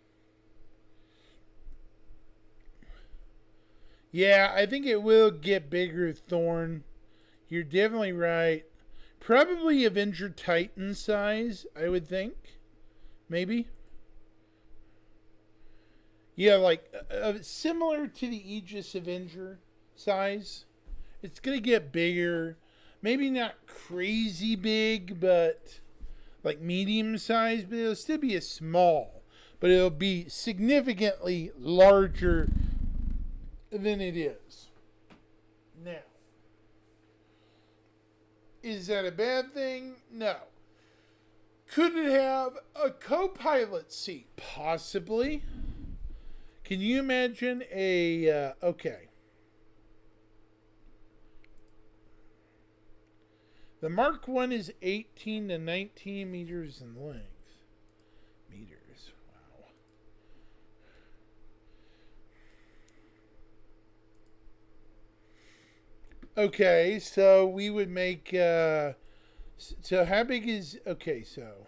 Yeah, I think it will get bigger, Thorn. You're definitely right. Probably Avenger Titan size, I would think. Maybe. Yeah, like similar to the Aegis Avenger size. It's going to get bigger. Maybe not crazy big, but like medium size, but it'll still be a small. But it'll be significantly larger than it is now. Is that a bad thing? No. Could it have a co-pilot seat? Possibly. Can you imagine a okay? The Mark 1 is 18 to 19 meters in length. Meters. Wow. Okay, so we would make so how big is okay, so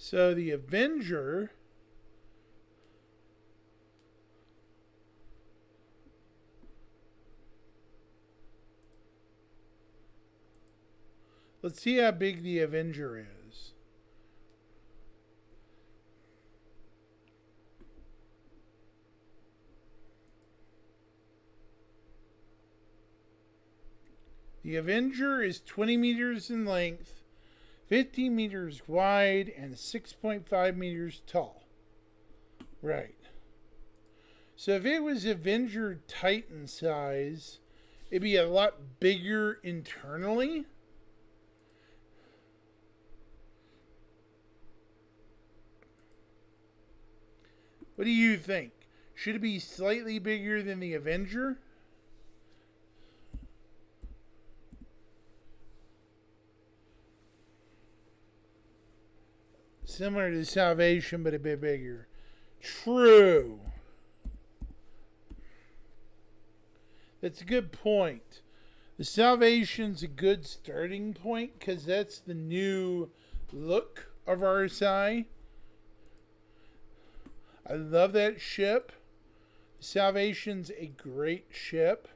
So the Avenger. Let's see how big the Avenger is. The Avenger is 20 meters in length, 15 meters wide, and 6.5 meters tall. Right. So if it was Avenger Titan size, it'd be a lot bigger internally. What do you think? Should it be slightly bigger than the Avenger? Similar to Salvation, but a bit bigger. True. That's a good point. The Salvation's a good starting point because that's the new look of RSI. I love that ship. Salvation's a great ship.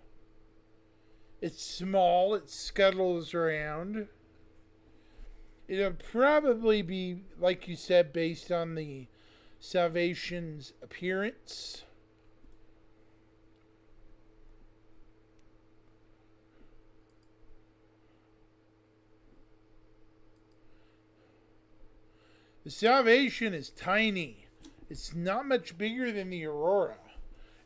It's small. It scuttles around. It'll probably be, like you said, based on the Salvation's appearance. The Salvation is tiny. It's not much bigger than the Aurora.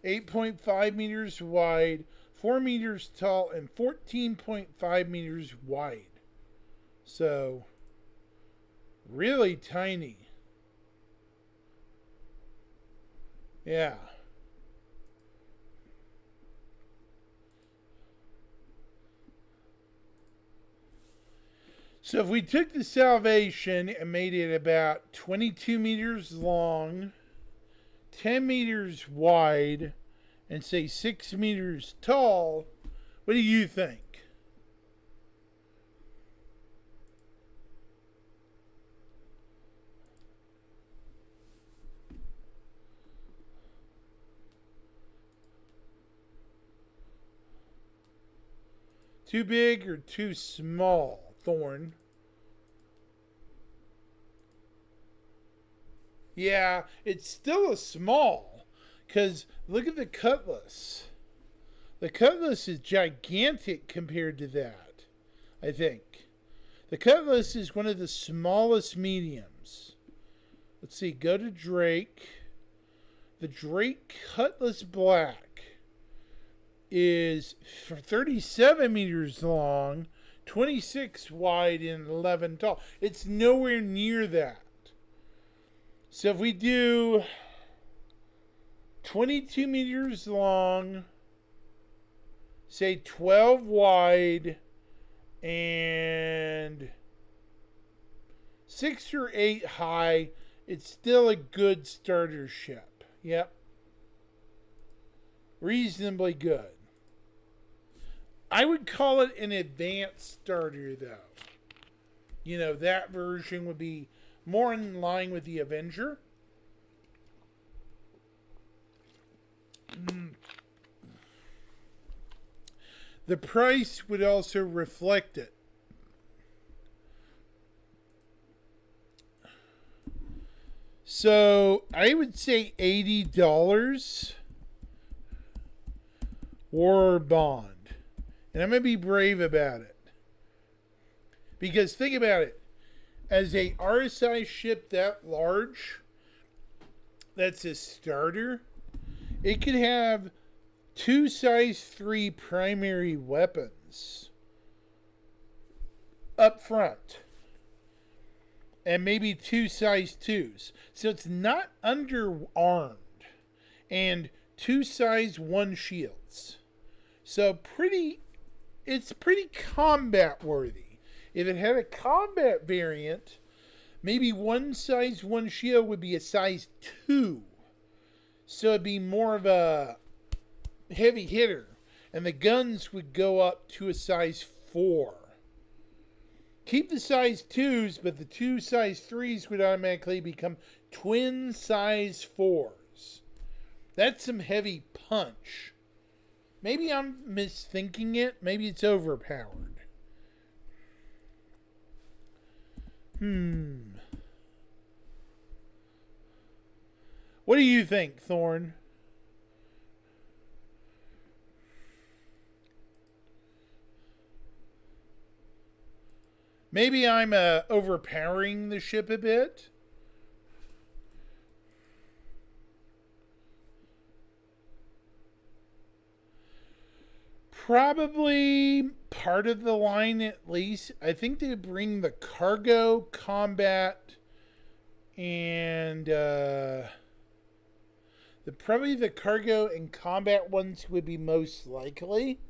8.5 meters wide, 4 meters tall, and 14.5 meters wide. So, really tiny. Yeah. So if we took the Salvation and made it about 22 meters long, 10 meters wide, and say 6 meters tall, what do you think? Too big or too small, Thorn? Yeah, it's still a small. Because look at the Cutlass. The Cutlass is gigantic compared to that, I think. The Cutlass is one of the smallest mediums. Let's see, go to Drake. The Drake Cutlass Black is 37 meters long, 26 wide, and 11 tall. It's nowhere near that. So if we do 22 meters long, say 12 wide, and 6 or 8 high, it's still a good starter ship. Yep. Reasonably good. I would call it an advanced starter, though. You know, that version would be more in line with the Avenger. The price would also reflect it. So I would say $80 war bond. And I'm going to be brave about it. Because think about it. As a RSI ship that large, that's a starter, it could have 2 size 3 primary weapons up front. And maybe 2 size 2s. So it's not underarmed. And 2 size 1 shields. So it's pretty combat worthy. If it had a combat variant, maybe 1 size 1 shield would be a size 2. So it'd be more of a heavy hitter. And the guns would go up to a size 4. Keep the size 2s, but the two size 3s would automatically become twin size 4s. That's some heavy punch. Maybe I'm misthinking it. Maybe it's overpowered. What do you think, Thorn? Maybe I'm overpowering the ship a bit. Probably part of the line at least. I think they bring the cargo, combat, and probably the cargo and combat ones would be most likely.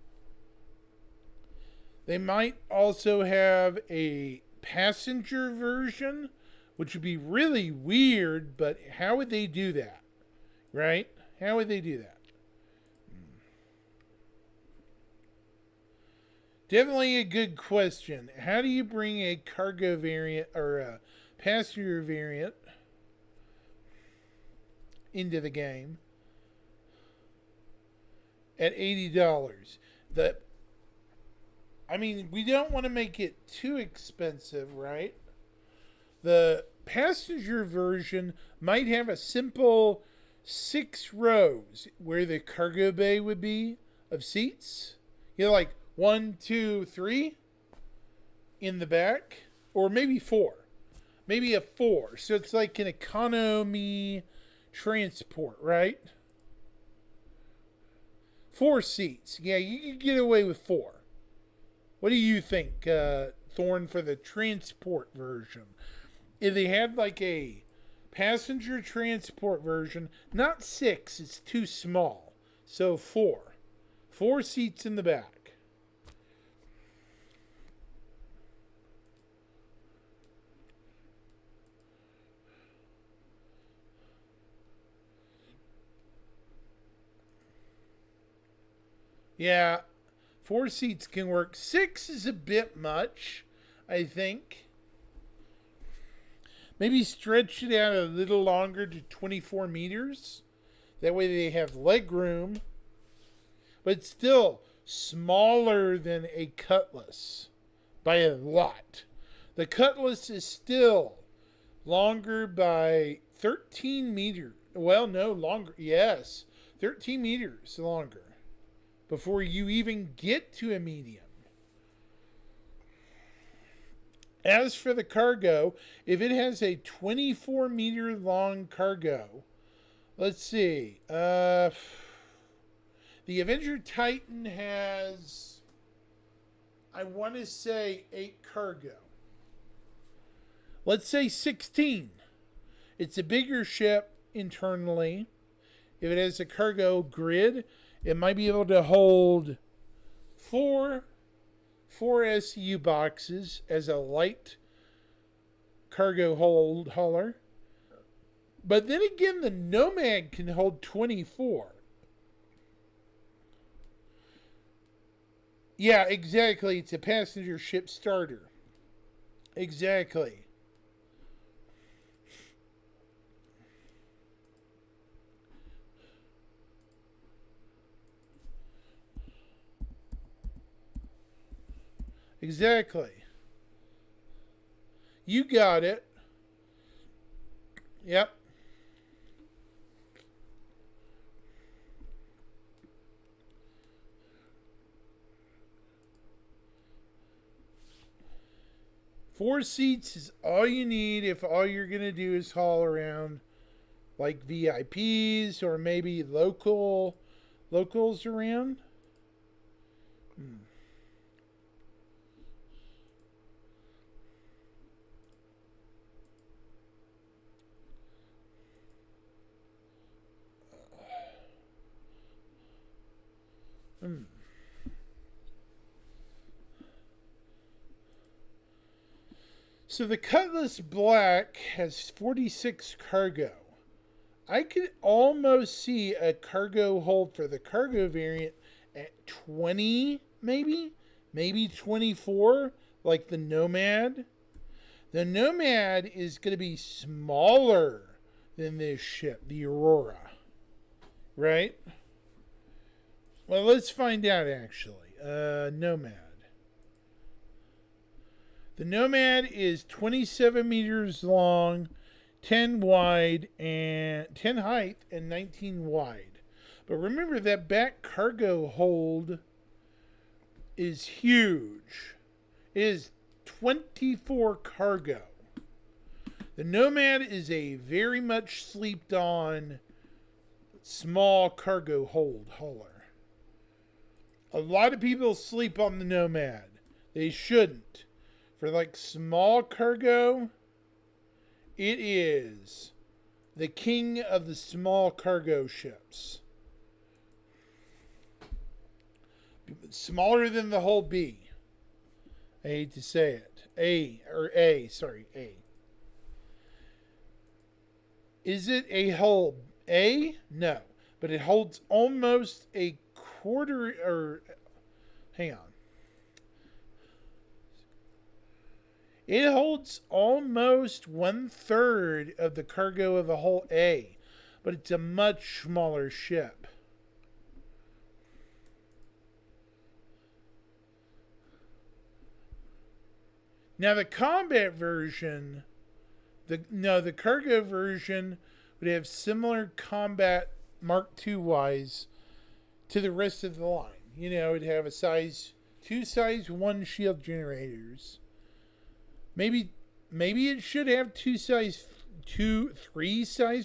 They might also have a passenger version, which would be really weird, but how would they do that? Right? How would they do that? Definitely a good question. How do you bring a cargo variant or a passenger variant into the game at $80? We don't want to make it too expensive, right? The passenger version might have a simple 6 rows where the cargo bay would be of seats. Like 1, 2, 3 in the back, or maybe 4. Maybe a 4. So it's like an economy transport, right? 4 seats. Yeah, you can get away with 4. What do you think, Thorn, for the transport version? If they had like a passenger transport version, not 6, it's too small. So 4. 4 seats in the back. Yeah, 4 seats can work. 6 is a bit much, I think. Maybe stretch it out a little longer to 24 meters. That way they have leg room. But still smaller than a Cutlass by a lot. The Cutlass is still longer by 13 meters. Well, no, longer. Yes, 13 meters longer before you even get to a medium. As for the cargo, if it has a 24 meter long cargo, let's see. The Avenger Titan has, I want to say, 8 cargo. Let's say 16. It's a bigger ship internally. If it has a cargo grid, it might be able to hold 4 SU boxes as a light cargo hauler. But then again, the Nomad can hold 24. Yeah, exactly. It's a passenger ship starter. Exactly. Exactly. You got it. Yep. Four seats is all you need if all you're going to do is haul around like VIPs or maybe locals around. So the Cutlass Black has 46 cargo. I could almost see a cargo hold for the cargo variant at 20, maybe 24. like the Nomad. The Nomad is going to be smaller than this ship, the Aurora. Right? Well, let's find out actually. Nomad. The Nomad is 27 meters long, 10 wide, and 10 height, and 19 wide. But remember that back cargo hold is huge. It is 24 cargo. The Nomad is a very much slept on small cargo hold hauler. A lot of people sleep on the Nomad. They shouldn't. For like small cargo, it is the king of the small cargo ships. Smaller than the whole B. I hate to say it. A. Is it a whole A? No. But it holds almost a quarter, or hang on. It holds almost 1/3 of the cargo of a whole A, but it's a much smaller ship. Now the combat version, the cargo version would have similar combat Mark II wise to the rest of the line. You know, it'd have two size 1 shield generators. Maybe it should have 3 size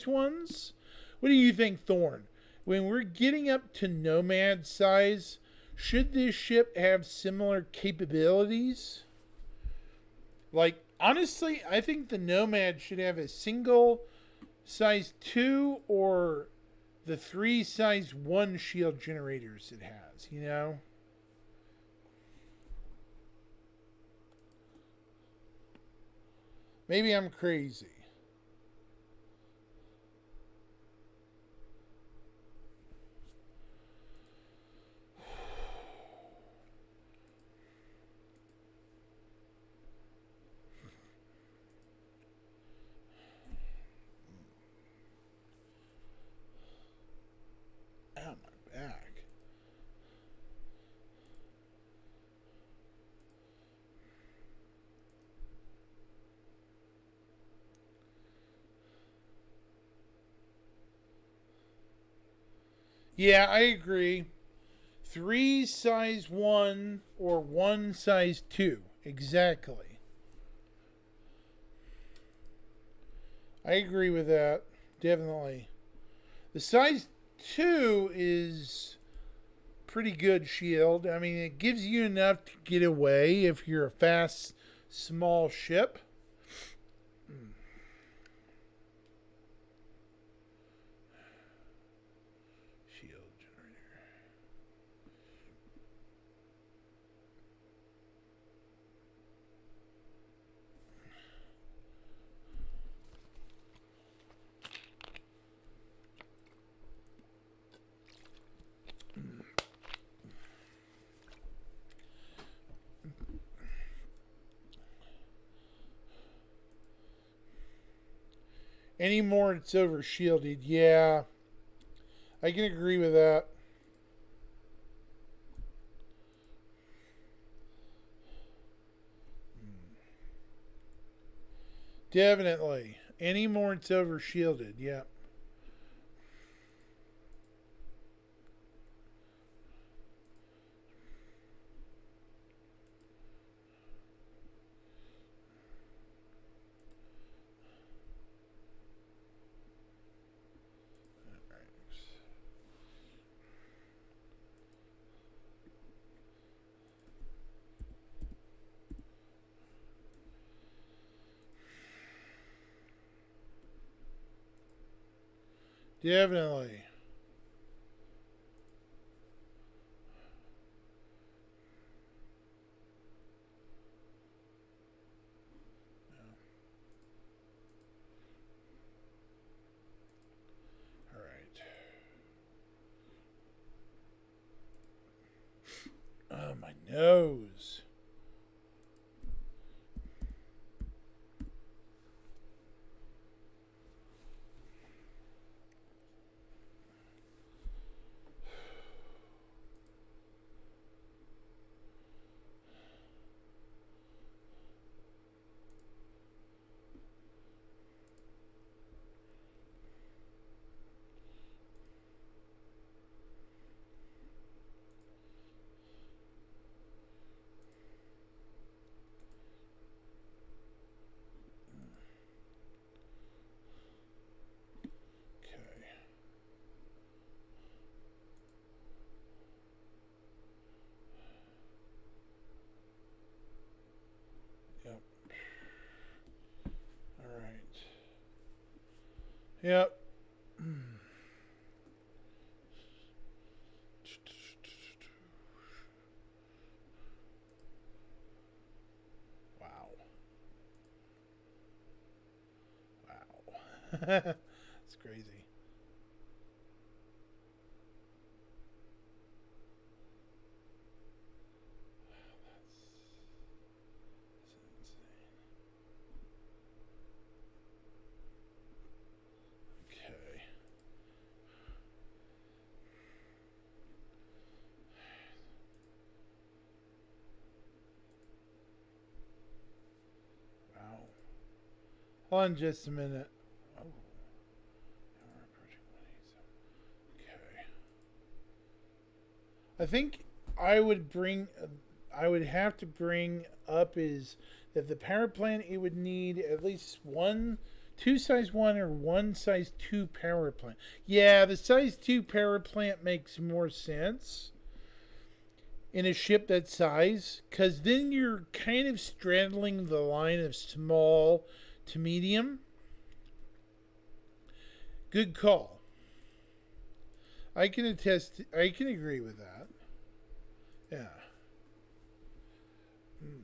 1s. What do you think, Thorn? When we're getting up to Nomad size, should this ship have similar capabilities? Like, honestly, I think the Nomad should have a single size 2 or the 3 size 1 shield generators it has, you know? Maybe I'm crazy. Ow, my back. Yeah, I agree. 3 size 1 or 1 size 2. Exactly. I agree with that. Definitely. The size 2 is pretty good shield. I mean, it gives you enough to get away if you're a fast, small ship. Shield generator. Any more, it's over shielded. Yeah, I can agree with that. Definitely. Any more, it's over shielded. Yeah. Definitely. All right. Oh, my nose. Yep. Wow. Wow. It's crazy. That's insane. Okay. Wow. Hold on just a minute. Oh. We're approaching 187. Okay. I think I would bring, I would have to bring up is that the power plant it would need at least one, two size one or one size two power plant. Yeah, the size two power plant makes more sense in a ship that size because then you're kind of straddling the line of small to medium. Good call. I can attest. I can agree with that. Yeah. Mm.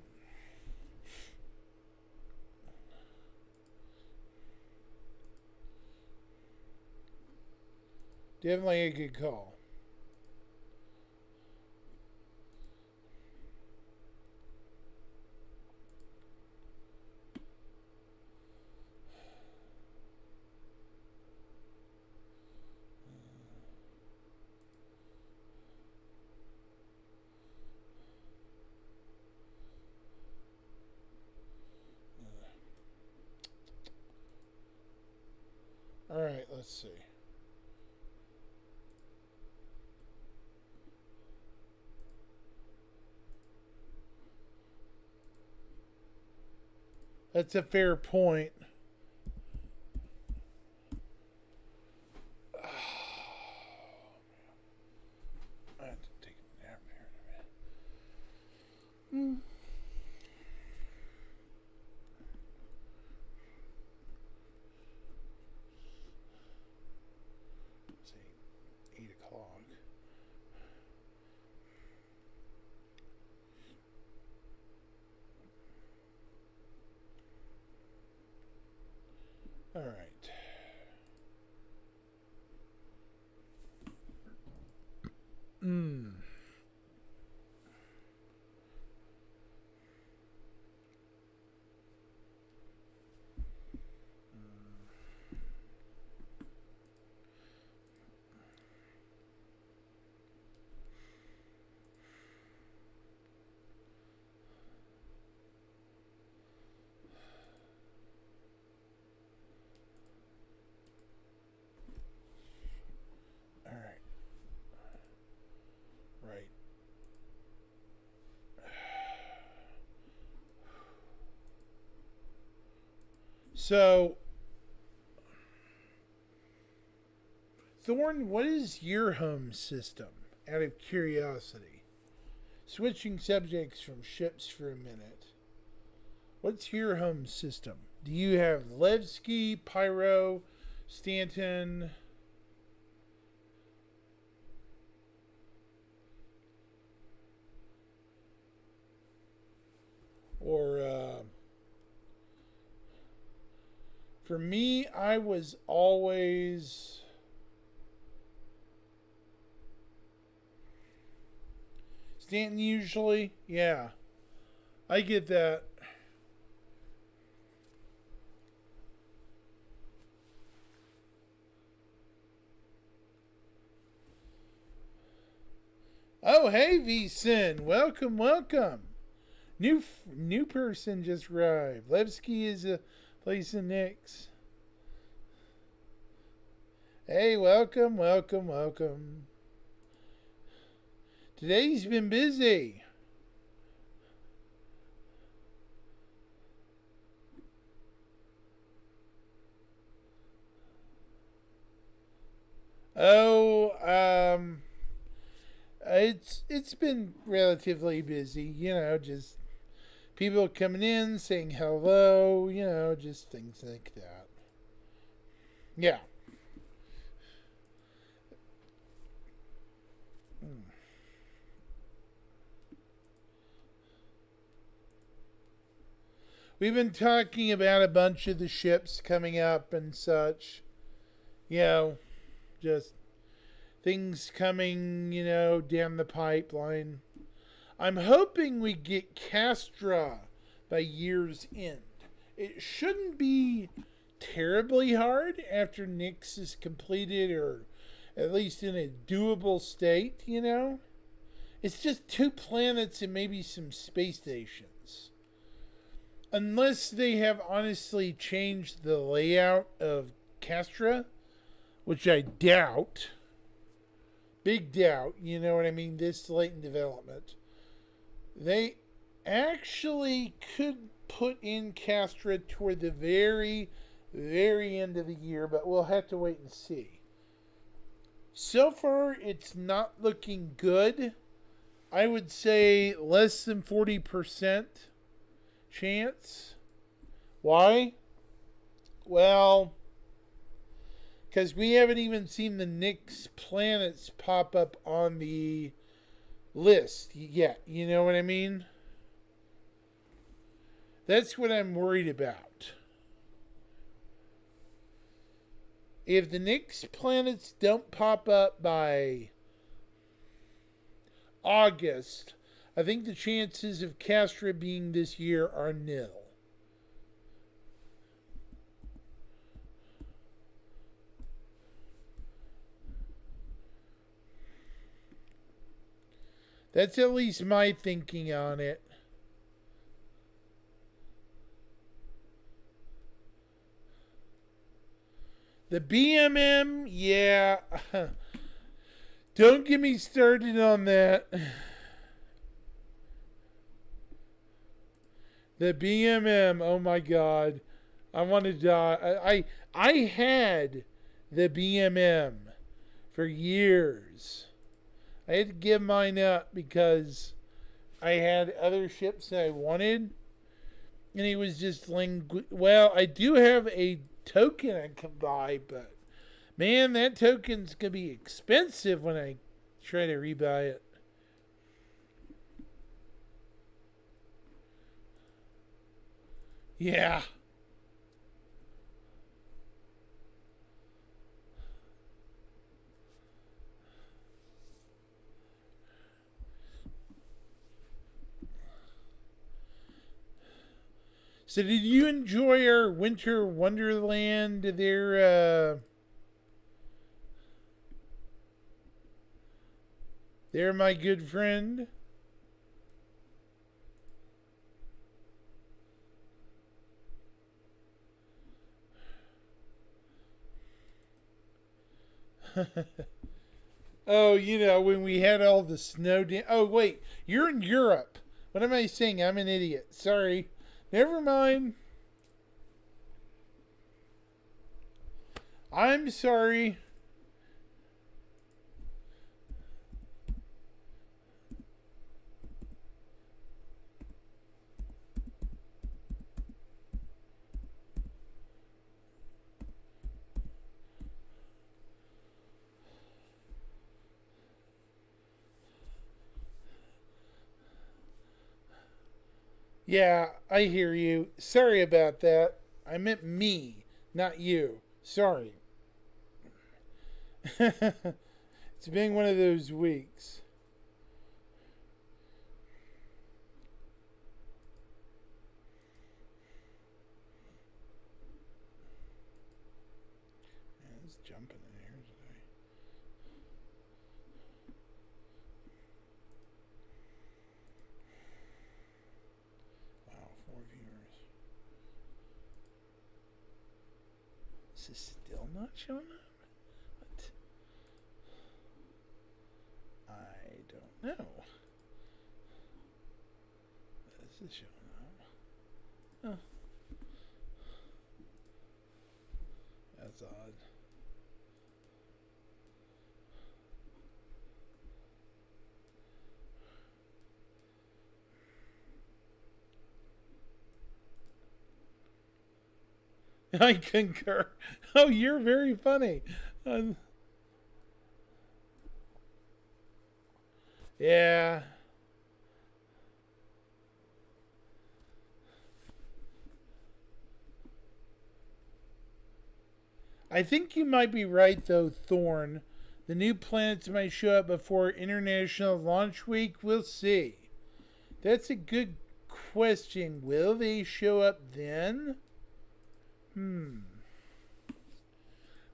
Definitely a good call. All right, let's see. That's a fair point. I have to take a nap here in a minute. It's 8 o'clock. All right. Mm. All right. Right. So, Thorn, what is your home system? Out of curiosity. Switching subjects from ships for a minute. What's your home system? Do you have Levski, Pyro, Stanton? Or, for me, I was always Stanton usually. Yeah, I get that. Oh, hey, V-Sin. Welcome, welcome. New person just arrived. Levski is a place in Nix. Hey, welcome, welcome, welcome. Today's been busy. Oh, it's been relatively busy. Just people coming in saying hello. Just things like that. Yeah. we've been talking about a bunch of the ships coming up and such. You know, just things coming, down the pipeline. I'm hoping we get Castra by year's end. It shouldn't be terribly hard after Nyx is completed, or at least in a doable state. It's just 2 planets and maybe some space stations. Unless they have honestly changed the layout of Castra, which I doubt. Big doubt, you know what I mean, this late in development. They actually could put in Castra toward the very, very end of the year, but we'll have to wait and see. So far, it's not looking good. I would say less than 40% chance. Why? Well, because we haven't even seen the Nyx planets pop up on the list yet. You know what I mean? That's what I'm worried about. If the Nyx planets don't pop up by August, I think the chances of Castra being this year are nil. That's at least my thinking on it. The BMM, yeah. Don't get me started on that. The BMM, oh my God. I want to die. I had the BMM for years. I had to give mine up because I had other ships that I wanted. And it was just well, I do have a token I can buy, but man, that token's going to be expensive when I try to rebuy it. Yeah. So did you enjoy our Winter Wonderland there, my good friend? Oh, when we had all the snow. Oh, wait, you're in Europe. What am I saying? I'm an idiot. Sorry. Never mind. I'm sorry. Yeah, I hear you. Sorry about that. I meant me, not you. Sorry. It's been one of those weeks. Man, it's jumping in here today. Wow, 4 viewers. This is still not showing up? What? I don't know. This is showing up. Oh, that's odd. I concur. Oh, you're very funny. Yeah. I think you might be right, though, Thorn. The new planets might show up before International Launch Week. We'll see. That's a good question. Will they show up then?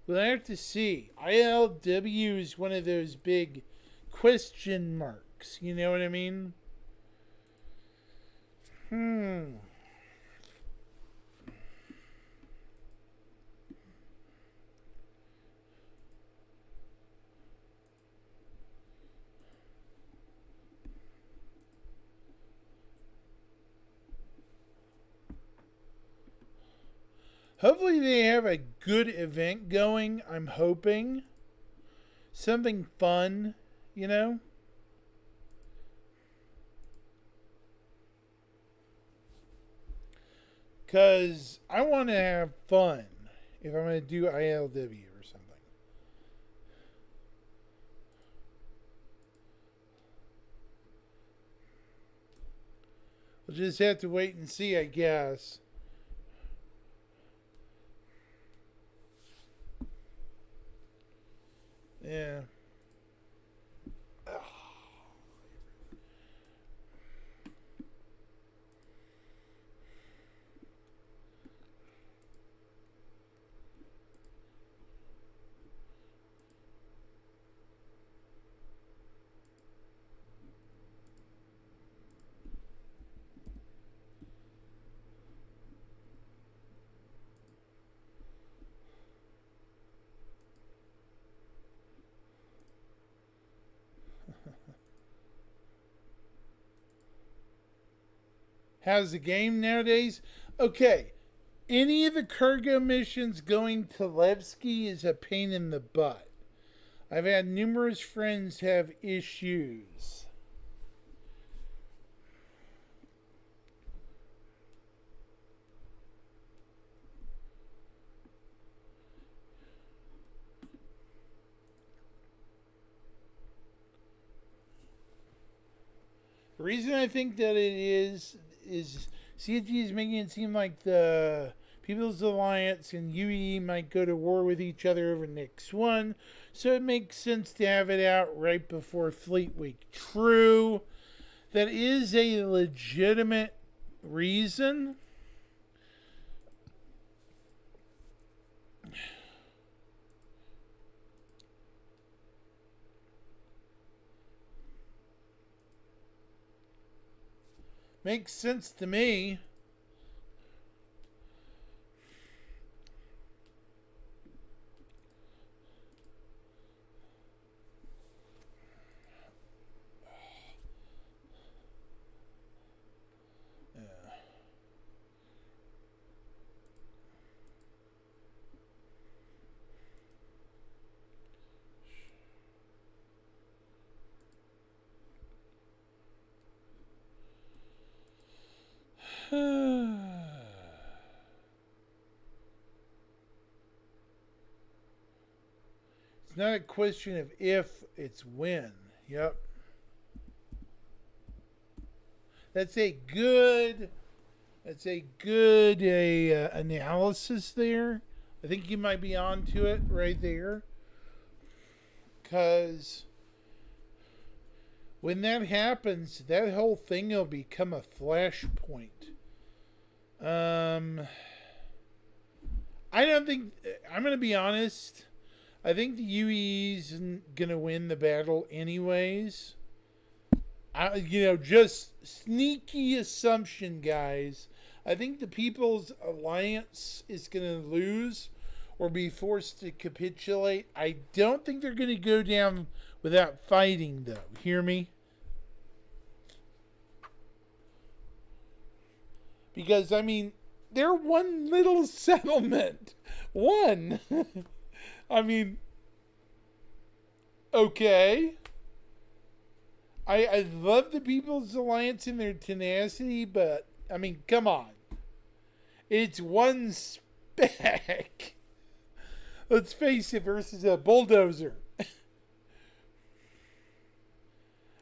We'll have to see. ILW is one of those big question marks. You know what I mean? Hopefully they have a good event going. I'm hoping. Something fun, you know? Because I want to have fun if I'm going to do ILW or something. We'll just have to wait and see, I guess. Yeah. How's the game nowadays? Okay. Any of the cargo missions going to Levski is a pain in the butt. I've had numerous friends have issues. The reason I think that it is CFG is making it seem like the People's Alliance and UE might go to war with each other over next one, so it makes sense to have it out right before Fleet Week. True, that is a legitimate reason. Makes sense to me. It's not a question of if, it's when. Yep. That's a good analysis there. I think you might be onto it right there. Because when that happens, that whole thing will become a flashpoint. I don't think, I'm going to be honest, I think the UE's going to win the battle anyways. Just sneaky assumption, guys. I think the People's Alliance is going to lose or be forced to capitulate. I don't think they're going to go down without fighting, though. Hear me? Because, I mean, they're one little settlement. One. I mean, okay. I love the People's Alliance and their tenacity, but, I mean, come on. It's one speck. Let's face it, versus a bulldozer.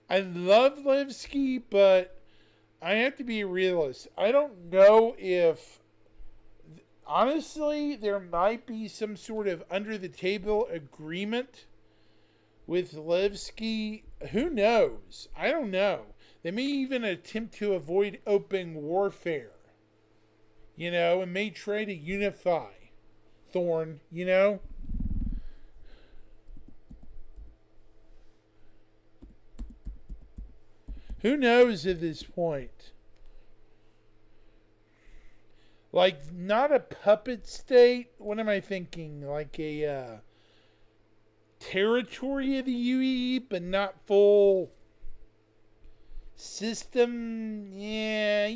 I love Levski, but I have to be a realist. I don't know if Honestly, there might be some sort of under the table agreement with Levski. Who knows? I don't know. They may even attempt to avoid open warfare, and may try to unify Thorn. Who knows at this point? Like, not a puppet state. What am I thinking? Like a territory of the UAE, but not full system. Yeah.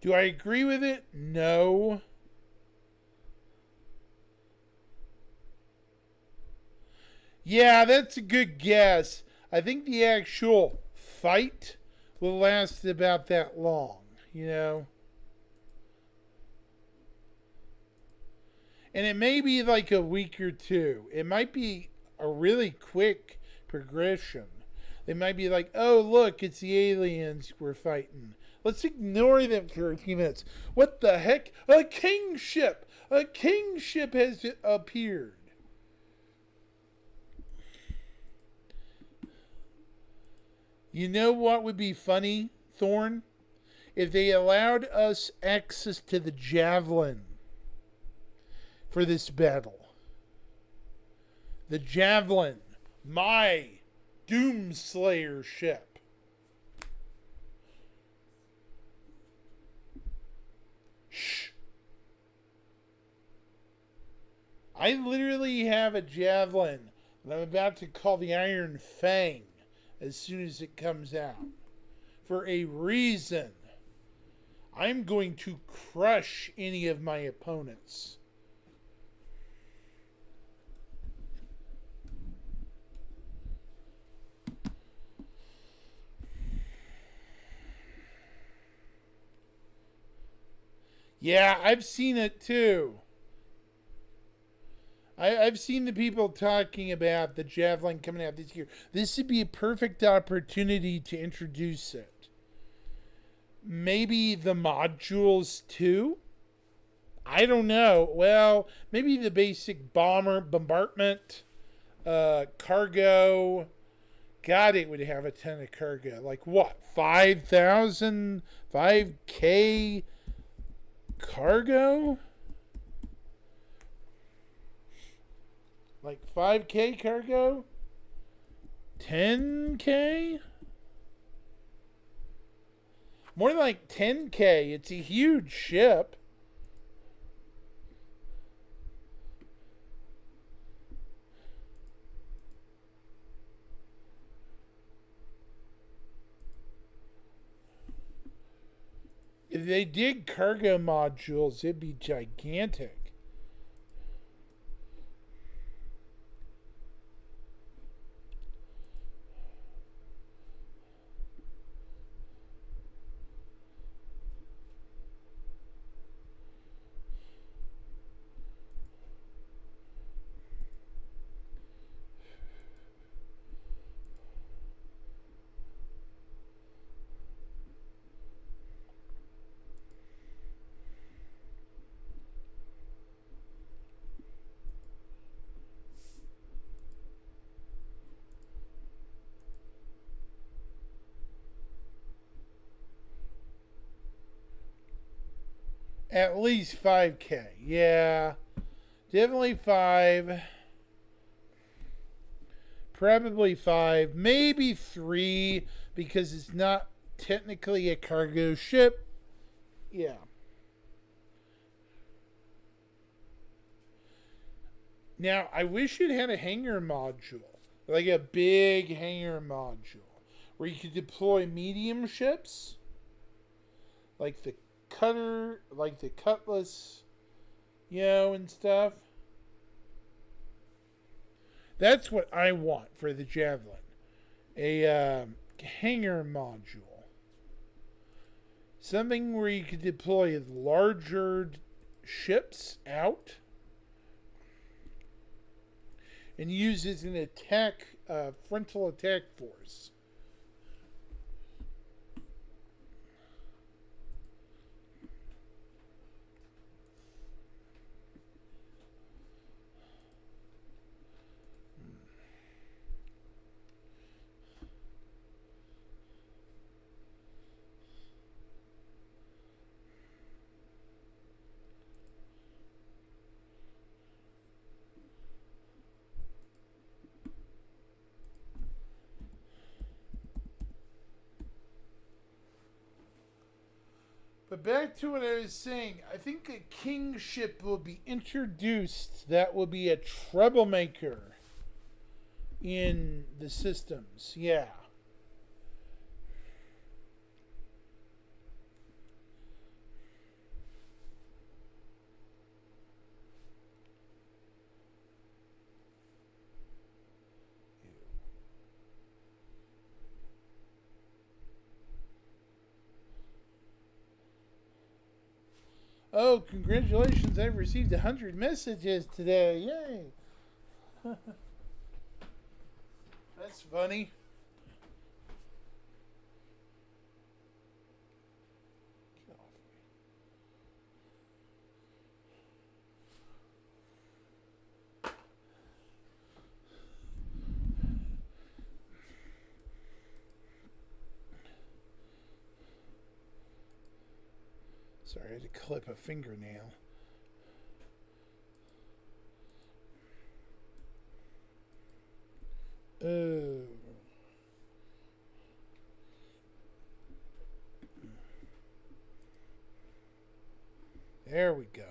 Do I agree with it? No. Yeah, that's a good guess. I think the actual fight will last about that long. And it may be like a week or two. It might be a really quick progression. They might be like, oh, look, it's the aliens we're fighting. Let's ignore them for a few minutes. What the heck? A kingship! A kingship has appeared. You know what would be funny, Thorn? If they allowed us access to the Javelin for this battle. The Javelin, my Doomslayer ship. Shh. I literally have a Javelin that I'm about to call the Iron Fang as soon as it comes out. For a reason. I'm going to crush any of my opponents. Yeah, I've seen it too. I've seen the people talking about the Javelin coming out this year. This would be a perfect opportunity to introduce it. Maybe the modules too? I don't know. Well, maybe the basic bombardment, cargo. God, it would have a ton of cargo. Like what? 5,000? 5K cargo? Like 5K cargo? 10K? More like 10K. It's a huge ship. If they did cargo modules, it'd be gigantic. At least 5K. Yeah. Definitely 5. Probably 5. Maybe 3 because it's not technically a cargo ship. Yeah. Now, I wish it had a hangar module. Like a big hangar module. Where you could deploy medium ships. Like the cutter, like the Cutlass, and stuff. That's what I want for the Javelin. A hangar module. Something where you could deploy larger ships out and use as an frontal attack force. But back to what I was saying, I think a kingship will be introduced that will be a troublemaker in the systems. Yeah. Oh, congratulations! I've received 100 messages today. Yay! That's funny. Sorry, I had to clip a fingernail. Oh. There we go.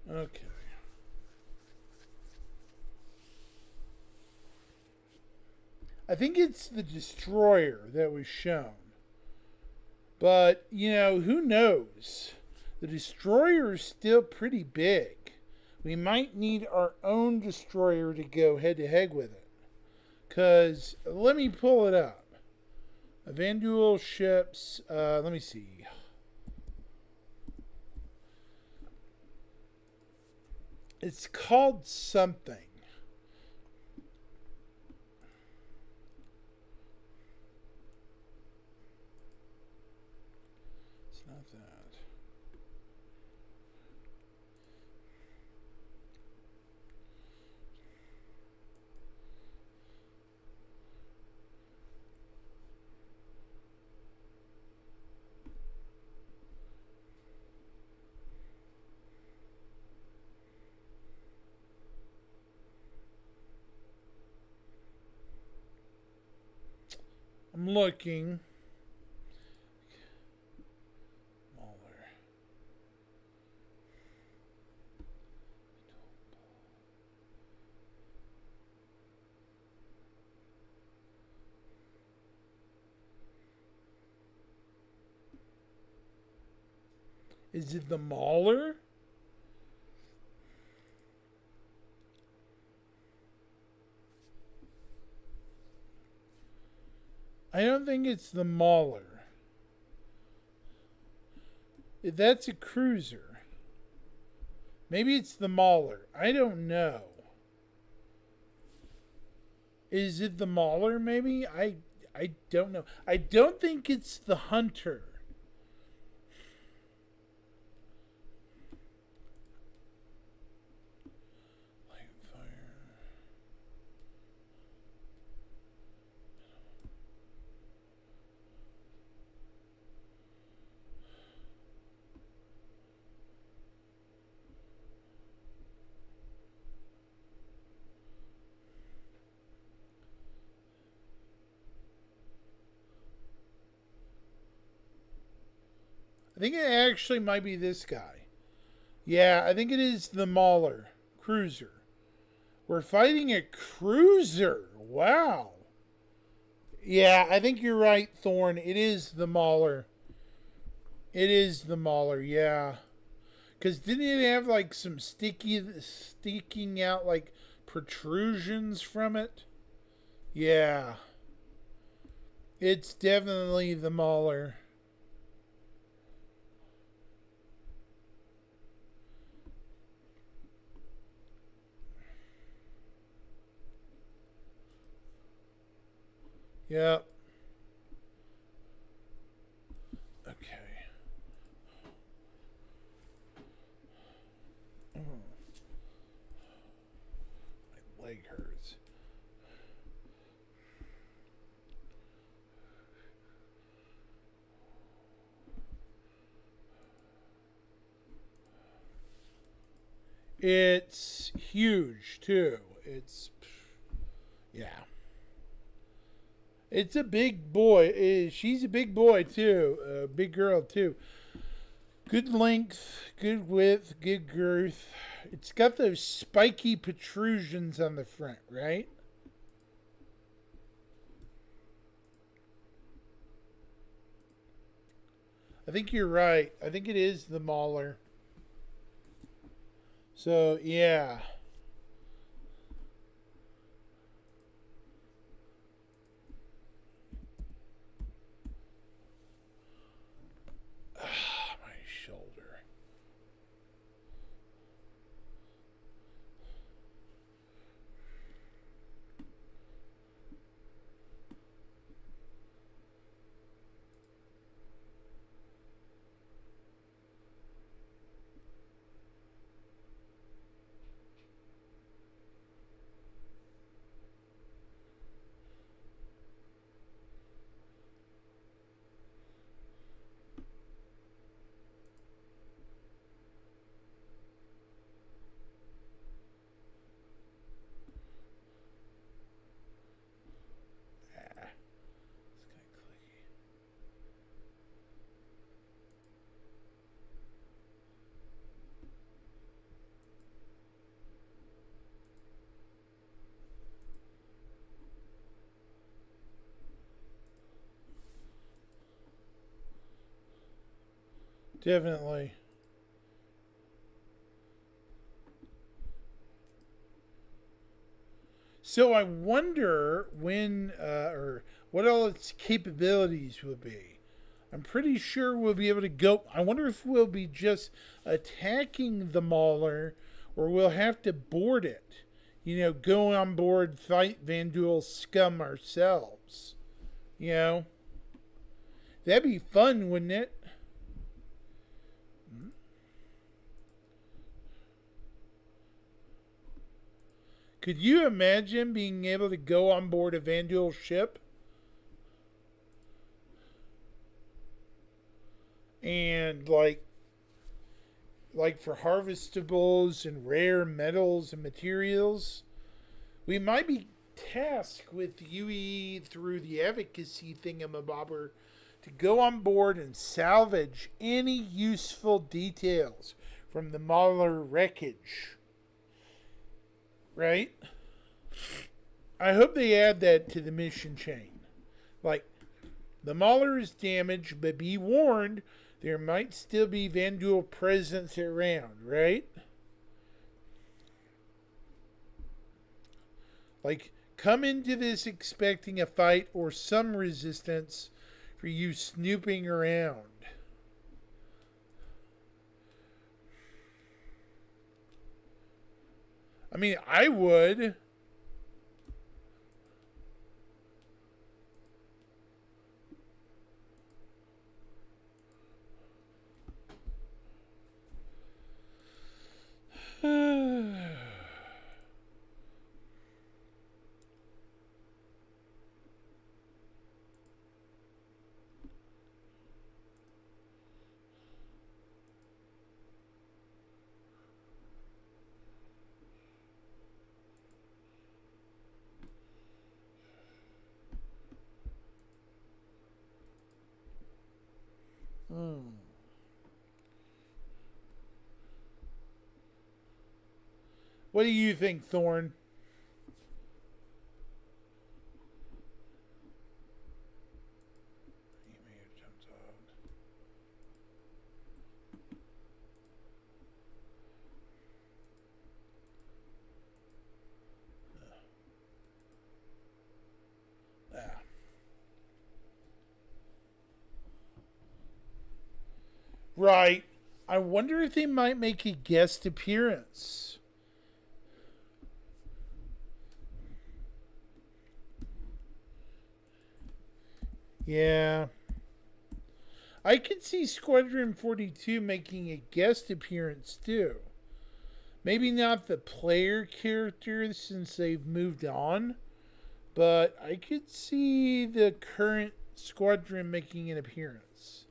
Okay. I think it's the destroyer that was shown. But, you know, who knows? The destroyer is still pretty big. We might need our own destroyer to go head to head with it. Because, let me pull it up. Evanduel ships, let me see. It's called something. It's not that. I'm looking. Mauler. Is it the Mauler? I don't think it's the Mauler. That's a cruiser. Maybe it's the Mauler. I don't know. Is it the Mauler, maybe? I don't know. I don't think it's the Hunter. I think it actually might be this guy. Yeah, I think it is the Mauler cruiser. We're fighting a cruiser. Wow. Yeah, I think you're right, Thorn. It is the Mauler. It is the Mauler, yeah. Because didn't it have like some sticking out like protrusions from it? Yeah. It's definitely the Mauler. Yep. Okay. Oh, my leg hurts. It's huge too. Yeah. It's a big boy. She's a big boy too. A big girl too. Good length, good width, good girth. It's got those spiky protrusions on the front, right? I think you're right. I think it is the Mauler. So, yeah. My shoulder. Ah, it's kind of clicky. Definitely. So I wonder when or what all its capabilities will be. I'm pretty sure we'll be able to go. I wonder if we'll be just attacking the Mauler or we'll have to board it. You know, go on board, fight Vanduul scum ourselves. You know, that'd be fun, wouldn't it? Could you imagine being able to go on board a Vanduul ship and like for harvestables and rare metals and materials? We might be tasked with UE through the advocacy thingamabobber to go on board and salvage any useful details from the Mauler wreckage. Right? I hope they add that to the mission chain. Like, the Mauler is damaged, but be warned, there might still be Vanduul presence around, right? Like, come into this expecting a fight or some resistance for you snooping around. I mean, I would. Hmm. What do you think, Thorn? He may have jumped out. Ah. Right. I wonder if they might make a guest appearance. Yeah. I could see Squadron 42 making a guest appearance too. Maybe not the player characters since they've moved on, but I could see the current squadron making an appearance.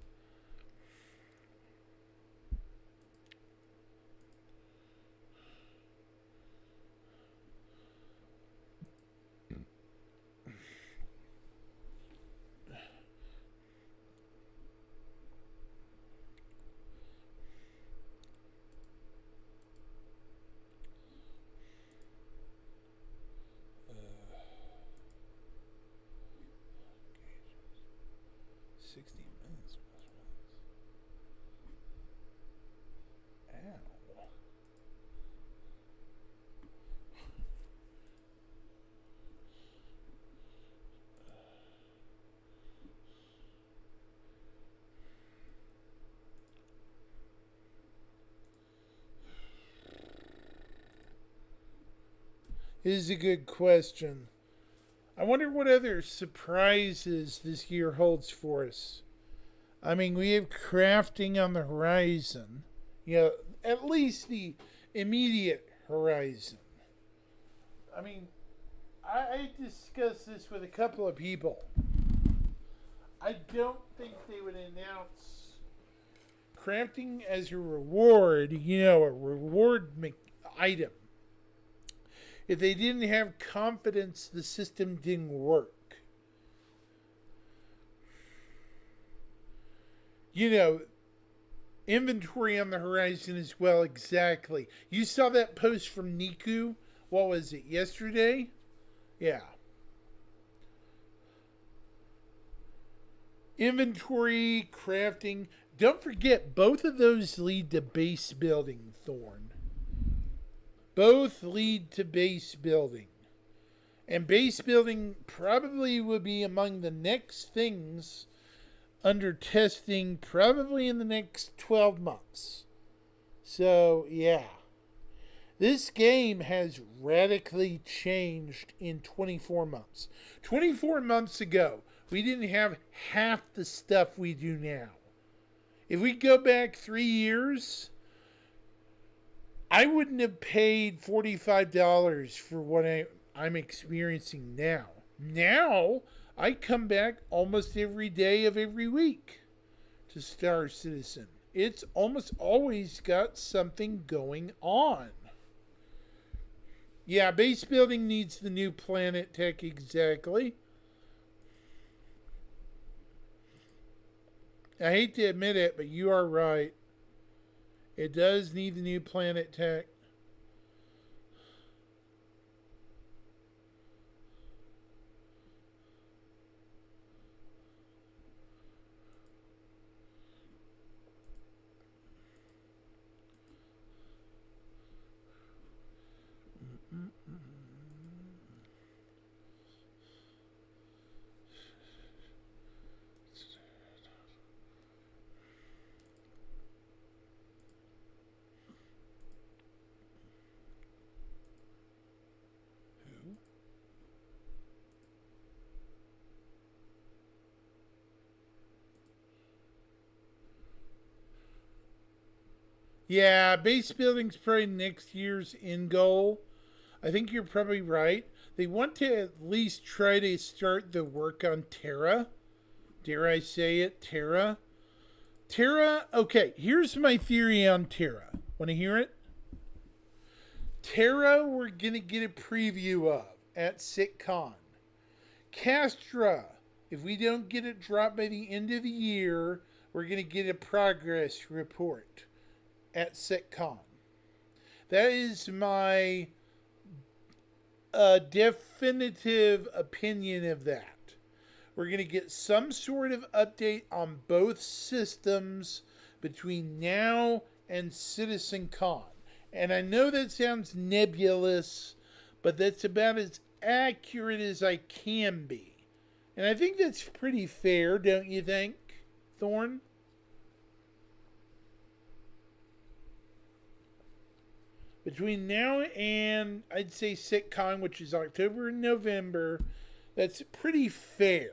is a good question. I wonder what other surprises this year holds for us. I mean, we have crafting on the horizon. You know, at least the immediate horizon. I mean, I discussed this with a couple of people. I don't think they would announce crafting as a reward, a reward item, if they didn't have confidence the system didn't work. Inventory on the horizon as well, exactly. You saw that post from Niku, what was it, yesterday? Yeah. Inventory, crafting. Don't forget, both of those lead to base building, Thorn. Both lead to base building. And base building probably will be among the next things under testing, probably in the next 12 months. So, yeah. This game has radically changed in 24 months. 24 months ago, we didn't have half the stuff we do now. If we go back 3 years, I wouldn't have paid $45 for what I'm experiencing now. Now, I come back almost every day of every week to Star Citizen. It's almost always got something going on. Yeah, base building needs the new planet tech, exactly. I hate to admit it, but you are right. It does need the new planet tech. Yeah, base building's probably next year's end goal. I think you're probably right. They want to at least try to start the work on Terra. Dare I say it, Terra? Terra, okay, here's my theory on Terra. Want to hear it? Terra, we're going to get a preview of at SitCon. Castra, if we don't get it dropped by the end of the year, we're going to get a progress report at SitCon. That is my definitive opinion of that. We're going to get some sort of update on both systems between now and CitizenCon. And I know that sounds nebulous, but that's about as accurate as I can be. And I think that's pretty fair, don't you think, Thorn? Between now and, I'd say, SitCon, which is October and November, that's pretty fair.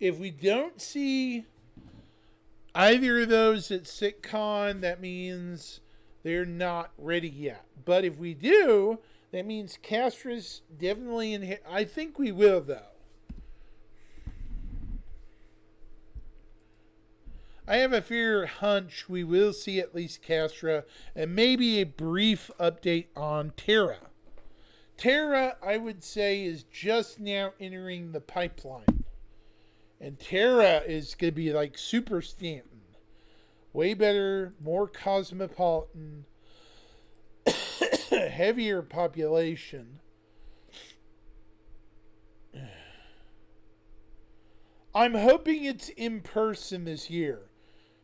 If we don't see either of those at SitCon, that means they're not ready yet. But if we do, that means Castra's definitely in. I think we will, though. I have a fair hunch we will see at least Castra and maybe a brief update on Terra. Terra, I would say, is just now entering the pipeline. And Terra is going to be like Super Stanton. Way better, more cosmopolitan, heavier population. I'm hoping it's in person this year.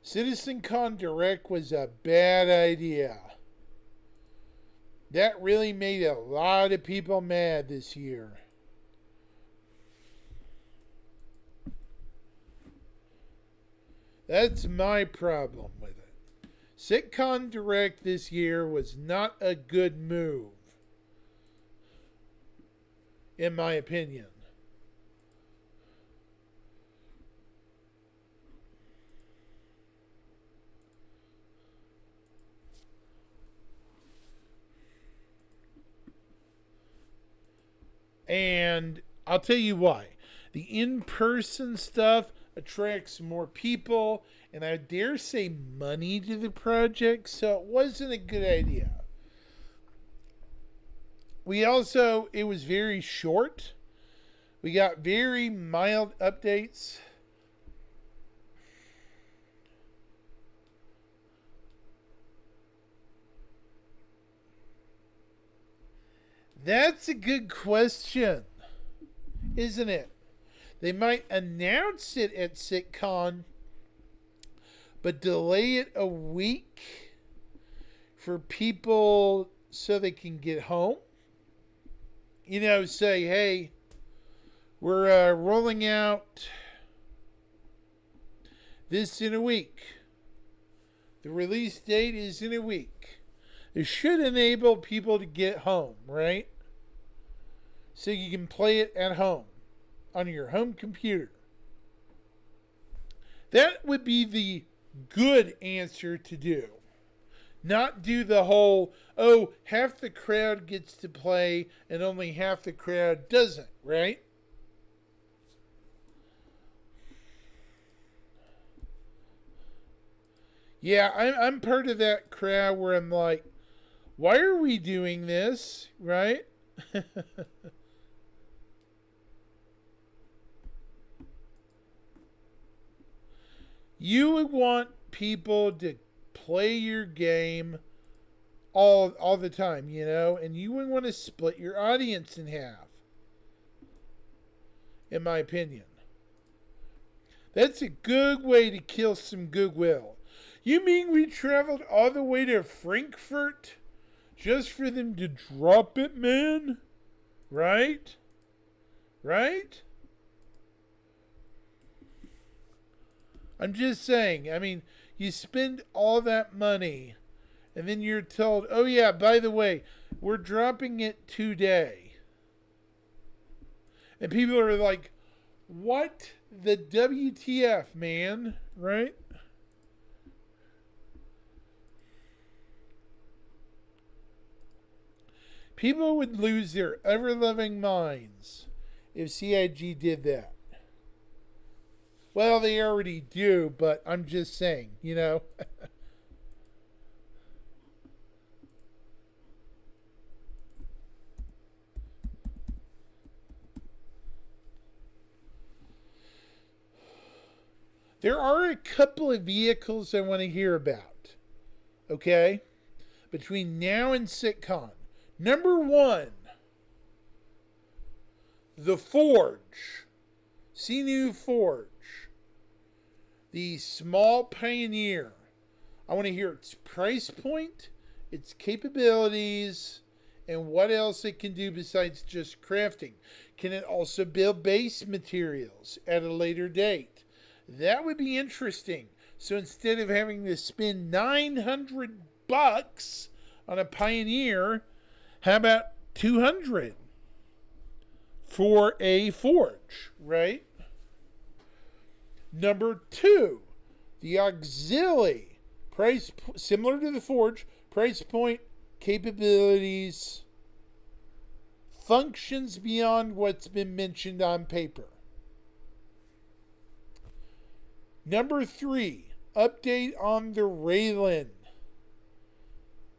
CitizenCon Direct was a bad idea. That really made a lot of people mad this year. That's my problem with it. CitCon Direct this year was not a good move. in my opinion. And I'll tell you why. The in-person stuff attracts more people, and I dare say money to the project, so it wasn't a good idea. It was very short. We got very mild updates. That's a good question, isn't it? They might announce it at SitCon, but delay it a week for people so they can get home. You know, say, hey, we're rolling out this in a week. The release date is in a week. It should enable people to get home, right? So you can play it at home on your home computer. That would be the good answer to do. Not do the whole, oh, half the crowd gets to play and only half the crowd doesn't, right? Yeah, I'm part of that crowd where I'm like, why are we doing this, right? You would want people to play your game all the time, you know, and you wouldn't want to split your audience in half, in my opinion. That's a good way to kill some goodwill. You mean we traveled all the way to Frankfurt just for them to drop it, man? Right? Right? I'm just saying, I mean, you spend all that money and then you're told, oh yeah, by the way, we're dropping it today. And people are like, what the WTF, man? Right? People would lose their ever-loving minds if CIG did that. Well, they already do, but I'm just saying, you know. There are a couple of vehicles I want to hear about, okay? Between now and SitCon. Number one, the Forge. CNU Forge. The small Pioneer. I want to hear its price point, its capabilities, and what else it can do besides just crafting. Can it also build base materials at a later date? That would be interesting. So instead of having to spend $900 on a Pioneer, how about 200 for a Forge, right? Number two, the Auxiliary. Price similar to the Forge, price point, capabilities, functions beyond what's been mentioned on paper. Number three, update on the Raylan.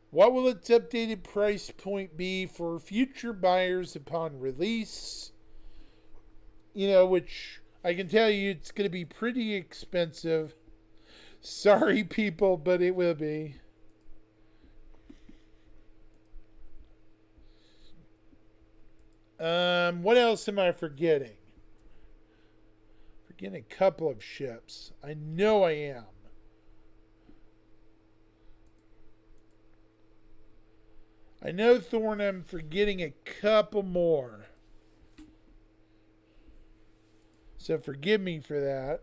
What will its updated price point be for future buyers upon release? You know, which I can tell you it's going to be pretty expensive. Sorry, people, but it will be. What else am I forgetting? Forgetting a couple of ships. I know I am. I know, Thorn, I'm forgetting a couple more. So forgive me for that.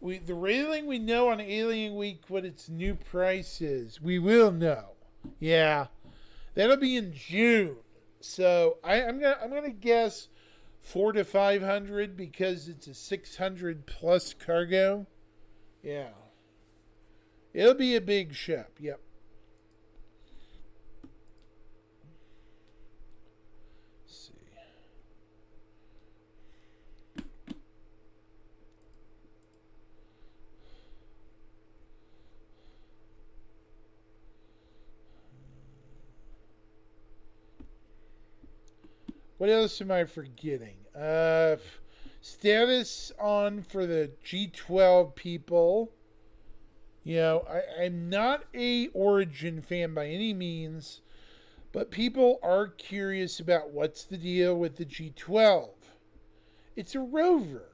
The railing we know on Alien Week what its new price is. We will know. Yeah, that'll be in June. So I'm gonna guess 400 to 500 because it's a 600 plus cargo. Yeah, it'll be a big ship. Yep. Let's see. What else am I forgetting? Status on for the G12 people. You know, I'm not a Origin fan by any means, but people are curious about what's the deal with the G12. It's a rover.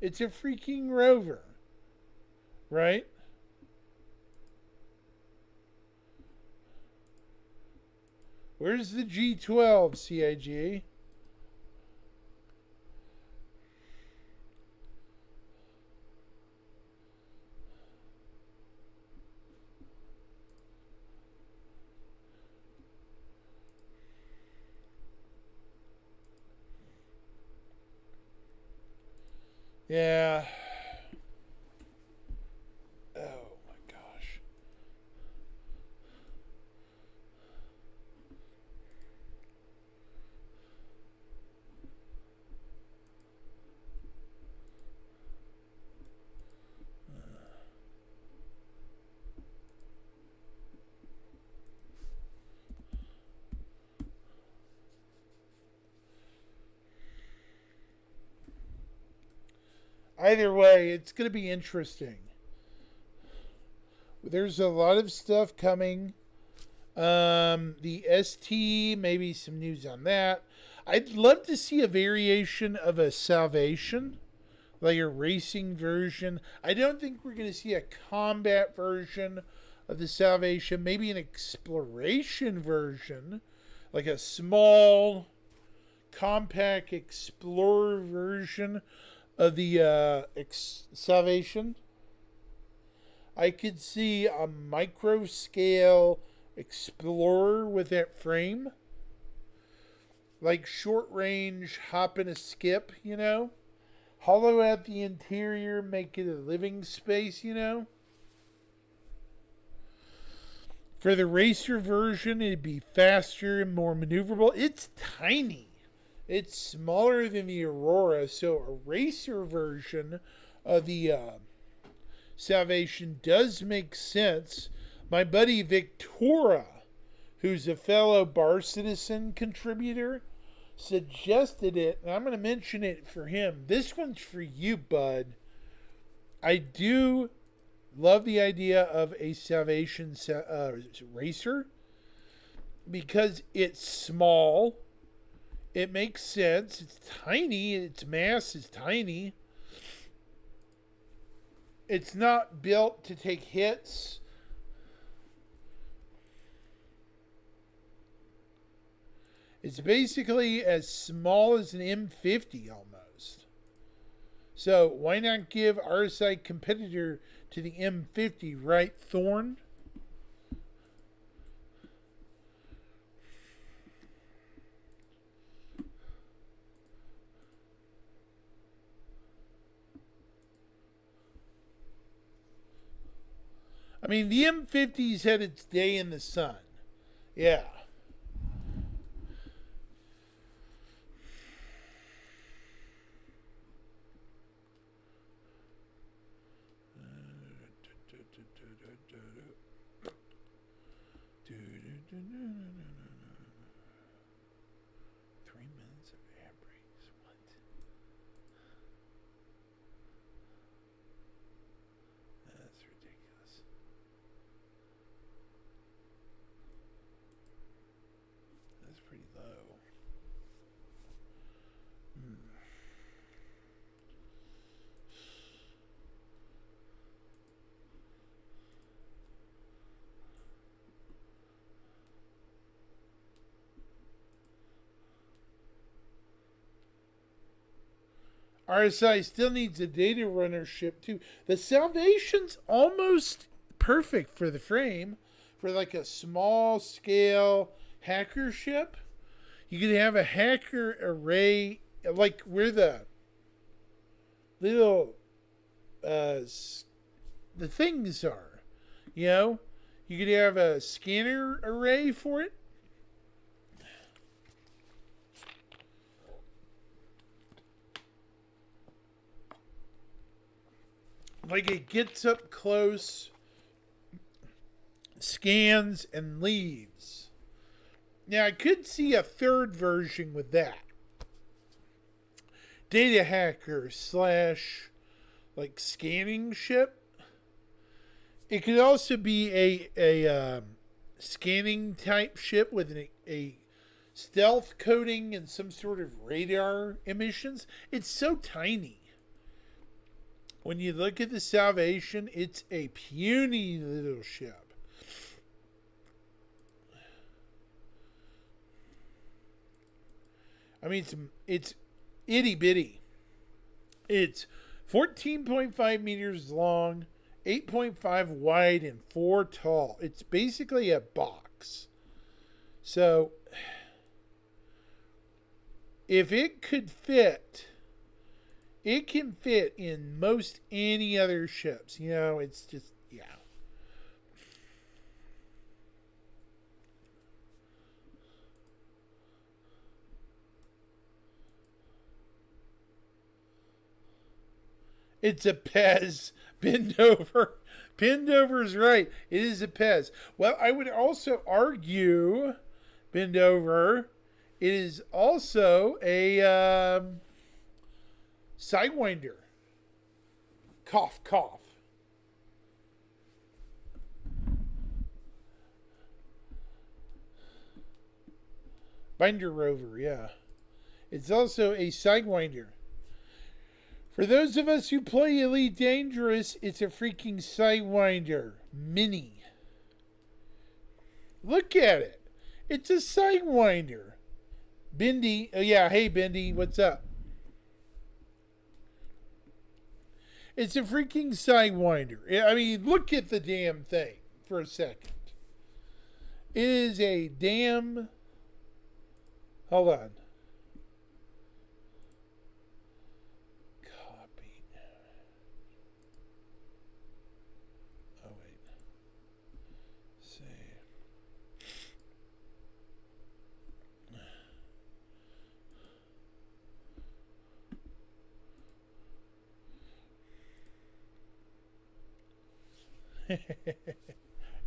It's a freaking rover. Right? Where's the G12, CIG? Yeah. Oh my gosh. Either way, it's going to be interesting. There's a lot of stuff coming. The ST, maybe some news on that. I'd love to see a variation of a Salvation, like a racing version. I don't think we're going to see a combat version of the Salvation. Maybe an exploration version, like a small, compact explorer version of the Salvation. I could see a micro scale Explorer with that frame. Like short range, hop and a skip, you know? Hollow out the interior, make it a living space, you know? For the racer version, it'd be faster and more maneuverable. It's tiny. It's smaller than the Aurora, so a racer version of the Salvation does make sense. My buddy Victora, who's a fellow Bar Citizen contributor, suggested it, and I'm going to mention it for him. This one's for you, bud. I do love the idea of a Salvation racer because it's small. It makes sense. It's tiny. Its mass is tiny. It's not built to take hits. It's basically as small as an M50 almost. So why not give RSI competitor to the M50, right, Thorn? I mean, the M50's had its day in the sun. Yeah. RSI still needs a data runner ship too. The Salvation's almost perfect for the frame, for like a small scale hacker ship. You could have a hacker array, like where the little the things are. You know, you could have a scanner array for it. Like it gets up close, scans, and leaves. Now, I could see a third version with that. Data hacker slash like scanning ship. It could also be a scanning type ship with a stealth coating and some sort of radar emissions. It's so tiny. When you look at the Salvation, it's a puny little ship. I mean, it's itty bitty. It's 14.5 meters long, 8.5 wide, and 4 tall. It's basically a box. So, if it could fit, it can fit in most any other ships. You know, it's just, yeah. It's a Pez. Bend over. Bend over's right. It is a Pez. Well, I would also argue, bend over, it is also a Sidewinder. Cough, cough. Binder rover, yeah. It's also a Sidewinder. For those of us who play Elite Dangerous, it's a freaking Sidewinder Mini. Look at it. It's a Sidewinder. Bendy, yeah, hey Bendy, what's up? It's a freaking Sidewinder. I mean, look at the damn thing for a second. It is a damn... Hold on. Copy. Oh, wait. Save.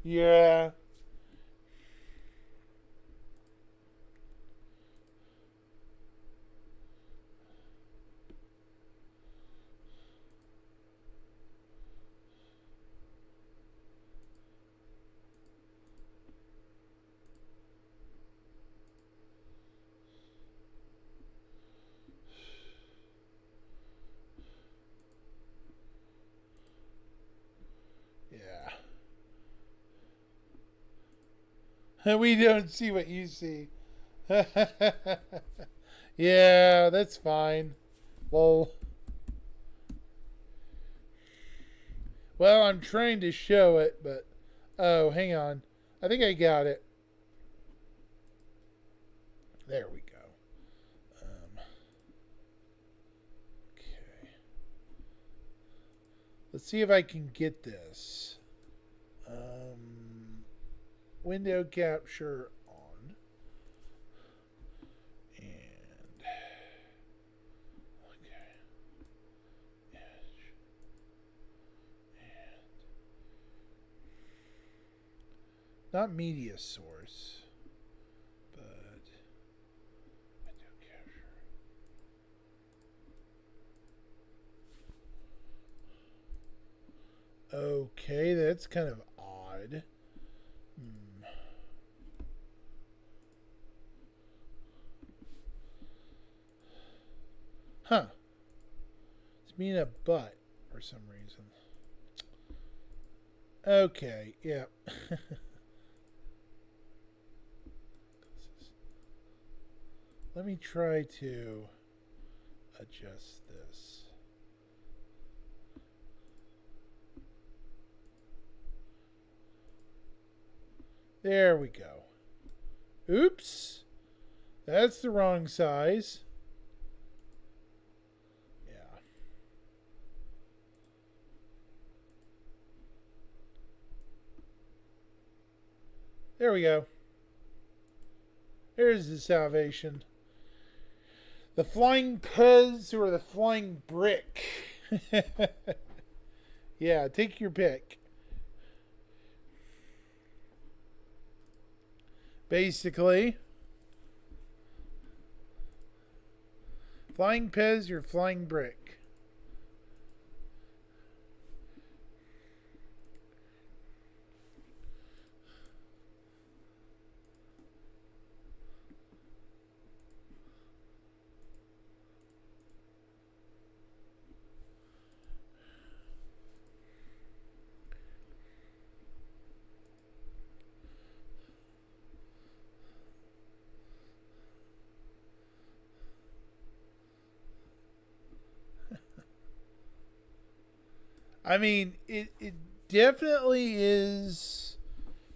Yeah. Yeah. We don't see what you see. Yeah, that's fine. Well, I'm trying to show it, but oh, hang on. I think I got it. There we go. Okay. Let's see if I can get this. Window capture on. And okay. Edge. And not media source, but window capture. Okay, that's kind of odd. Huh. It's mean a butt for some reason. Okay, yeah. Let me try to adjust this. There we go. Oops. That's the wrong size. Yeah. There we go. There's the salvation. The flying Pez or the flying brick. Yeah, take your pick. Basically, flying Pez or flying brick. I mean, it definitely is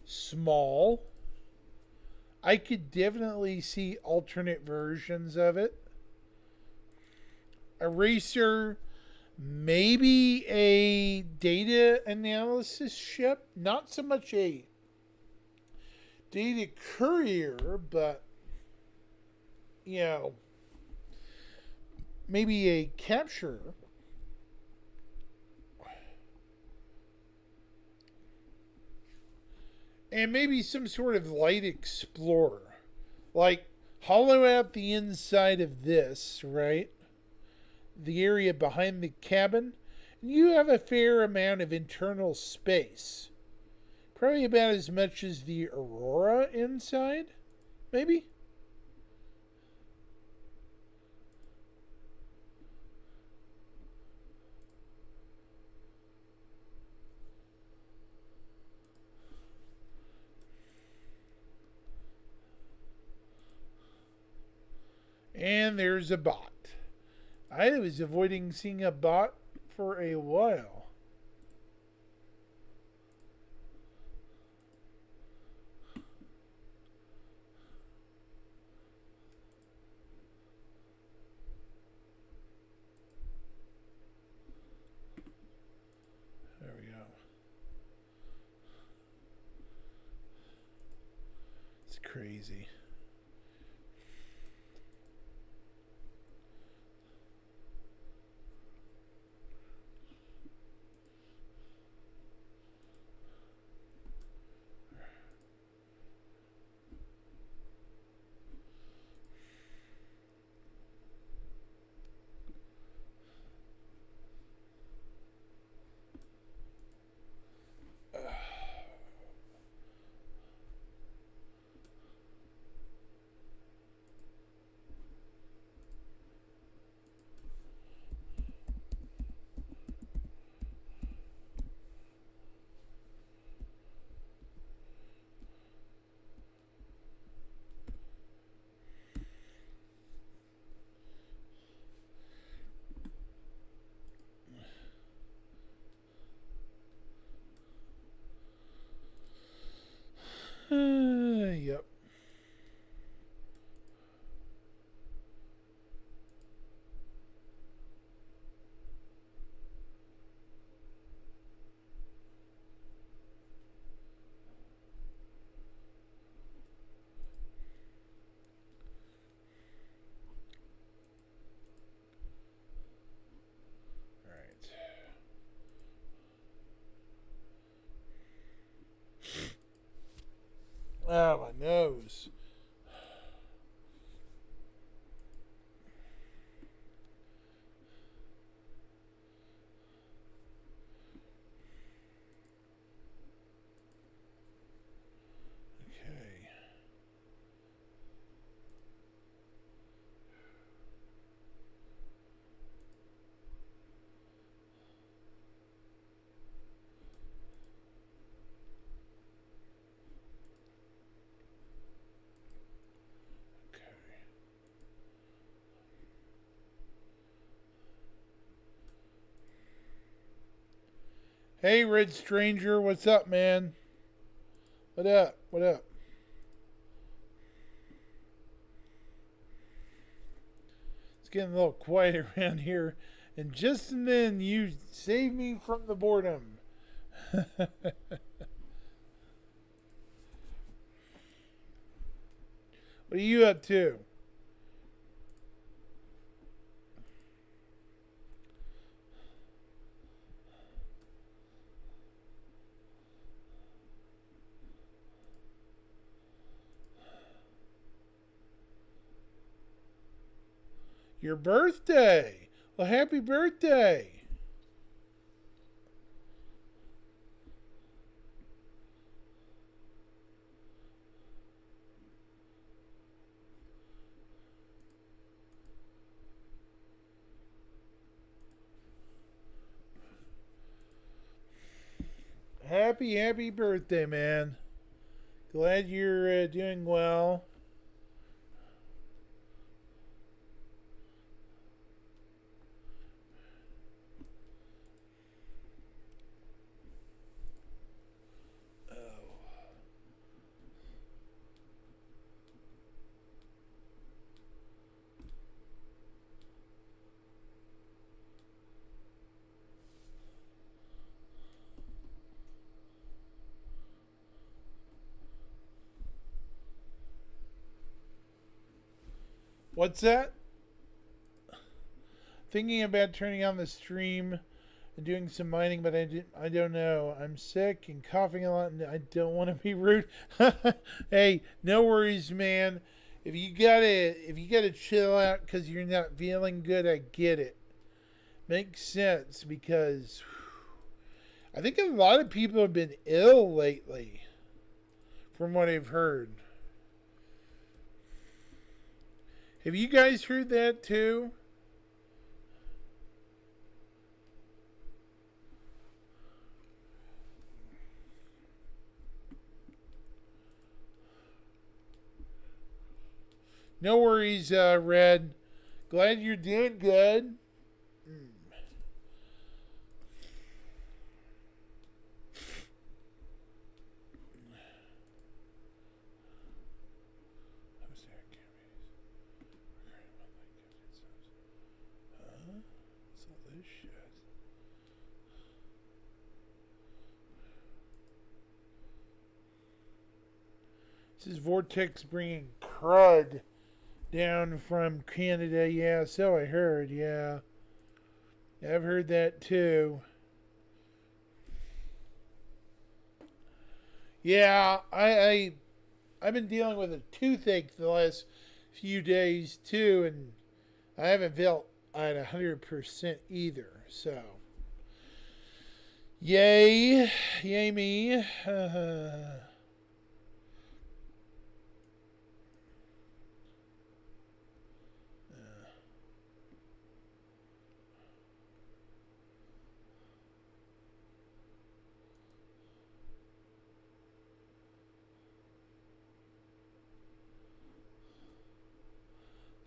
small. I could definitely see alternate versions of it. Eraser, maybe a data analysis ship. Not so much a data courier, but, you know, maybe a capture. And maybe some sort of light explorer. Like, hollow out the inside of this, right? The area behind the cabin. And you have a fair amount of internal space. Probably about as much as the Aurora inside, maybe? And there's a bot. I was avoiding seeing a bot for a while. There we go. It's crazy. Yep. All right. Oh, my nose. Okay. Okay. Hey, Red Stranger, what's up, man? What up? What up? It's getting a little quiet around here. And just then you saved me from the boredom. What are you up to? Your birthday. Well, happy birthday. Happy birthday, man. Glad you're doing well. What's that? Thinking about turning on the stream and doing some mining, but I don't know. I'm sick and coughing a lot, and I don't want to be rude. Hey, no worries, man. If you gotta chill out because you're not feeling good, I get it. Makes sense because I think a lot of people have been ill lately, from what I've heard. Have you guys heard that too? No worries, Red. Glad you're doing good. What's all this shit? This is Vortex bringing crud down from Canada. Yeah, so I heard. Yeah, I've heard that too. Yeah, I've been dealing with a toothache the last few days too, and I haven't felt at 100% either. So, yay me.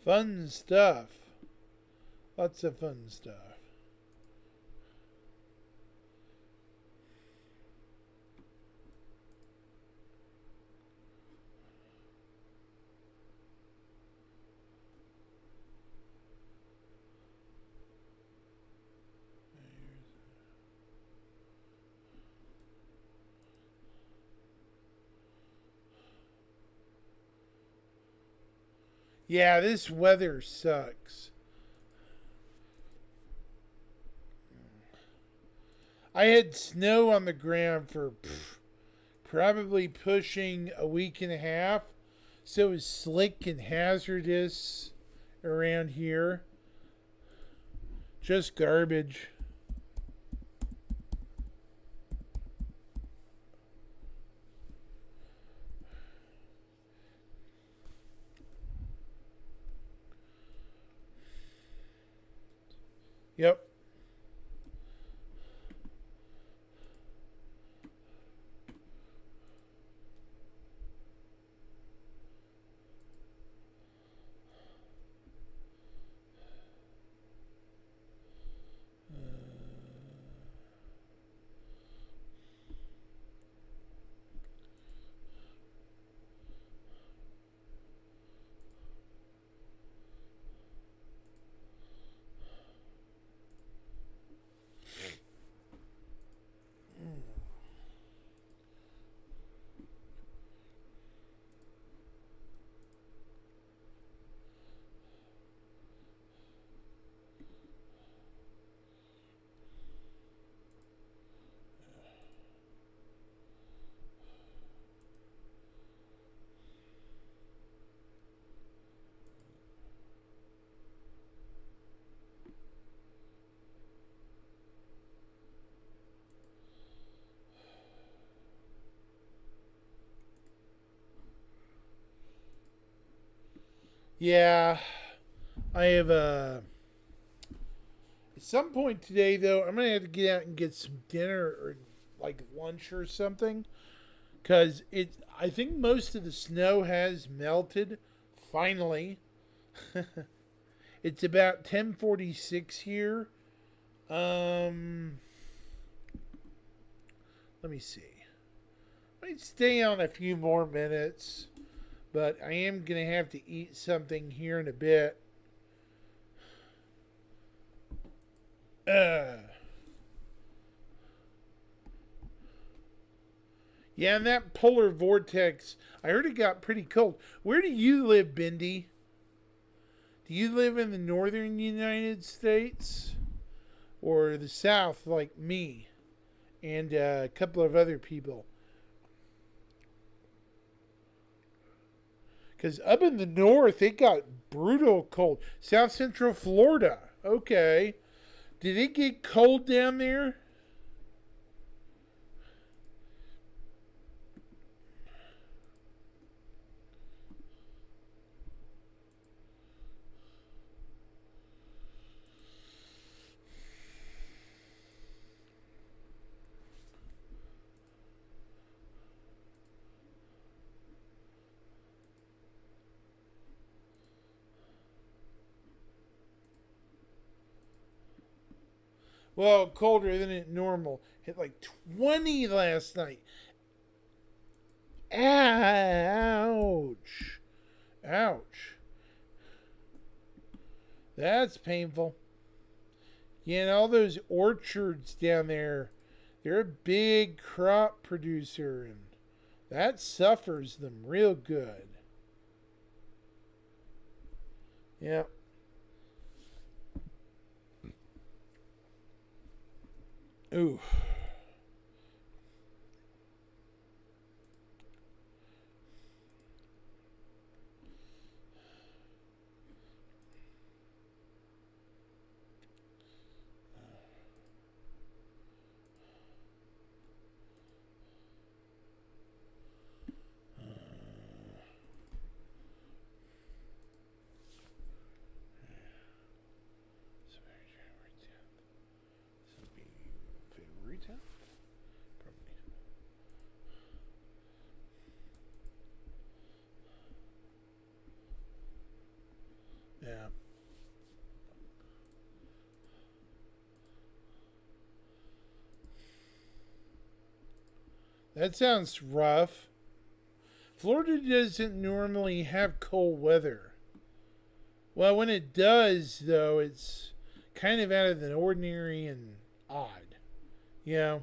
Fun stuff. Lots of fun stuff. Yeah, this weather sucks. I had snow on the ground for probably pushing a week and a half. So it was slick and hazardous around here. Just garbage. Yep. Yeah, I have at some point today though, I'm gonna have to get out and get some dinner or like lunch or something, because it. I think most of the snow has melted. Finally, it's about 10:46 here. Um, Let me see. I might stay on a few more minutes, but I am gonna have to eat something here in a bit. Uh, yeah, and that polar vortex, I heard it got pretty cold. Where do you live, Bindi? Do you live in the northern United States or the south, like me and a couple of other people? Because up in the north, it got brutal cold. South Central Florida. Okay. Did it get cold down there? Well, colder than it normal. Hit like 20 last night. Ouch. Ouch. That's painful. Yeah, and all those orchards down there, they're a big crop producer, and that suffers them real good. Yeah. Ooh. Yeah. That sounds rough. Florida doesn't normally have cold weather. Well, when it does, though, it's kind of out of the ordinary and odd. You know?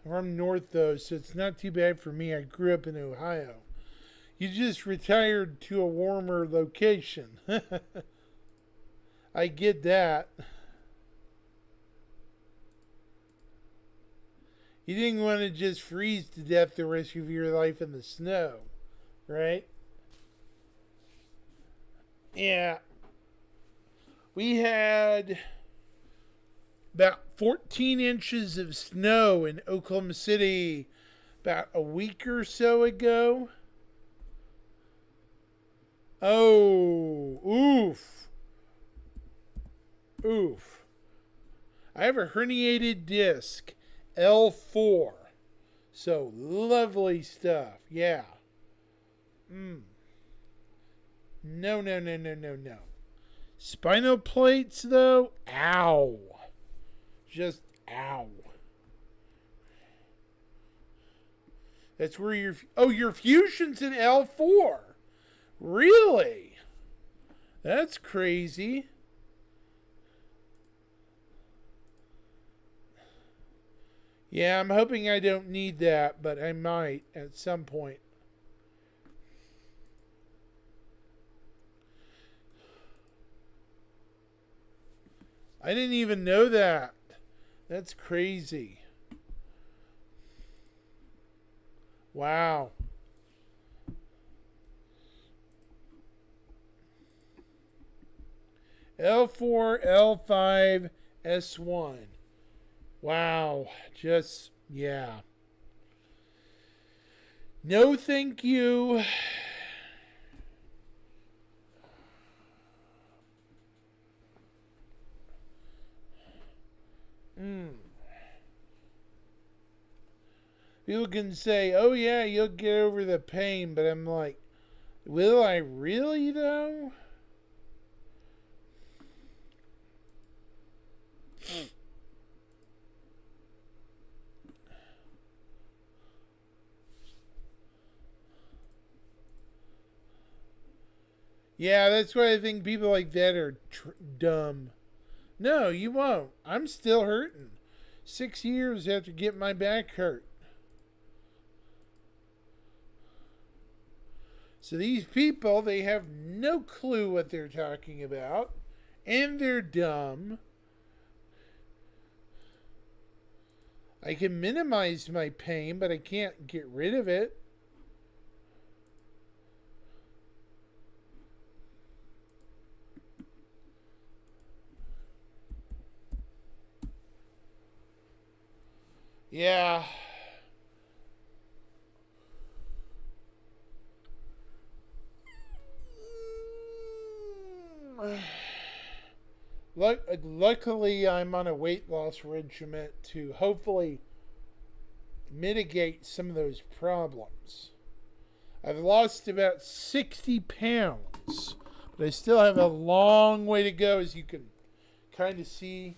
I'm from north, though, so it's not too bad for me. I grew up in Ohio. You just retired to a warmer location. I get that. You didn't want to just freeze to death the rest of your life in the snow, right? Yeah. We had about 14 inches of snow in Oklahoma City about a week or so ago. Oh, oof. Oof. I have a herniated disc, L4. So lovely stuff. Yeah. Mm. No, no, no, no, no, no. Spinal plates, though, ow. Just ow. That's where your your fusion's in L4. Really? That's crazy. Yeah, I'm hoping I don't need that, but I might at some point. I didn't even know that. That's crazy. Wow. L4, L5, S1. Wow. Just, yeah. No, thank you. People can say, oh, yeah, you'll get over the pain, but I'm like, will I really, though? Yeah, that's why I think people like that are dumb. No, you won't. I'm still hurting. 6 years after getting my back hurt. So these people, they have no clue what they're talking about. And they're dumb. I can minimize my pain, but I can't get rid of it. Yeah. Luckily, I'm on a weight loss regimen to hopefully mitigate some of those problems. I've lost about 60 pounds, but I still have a long way to go, as you can kind of see.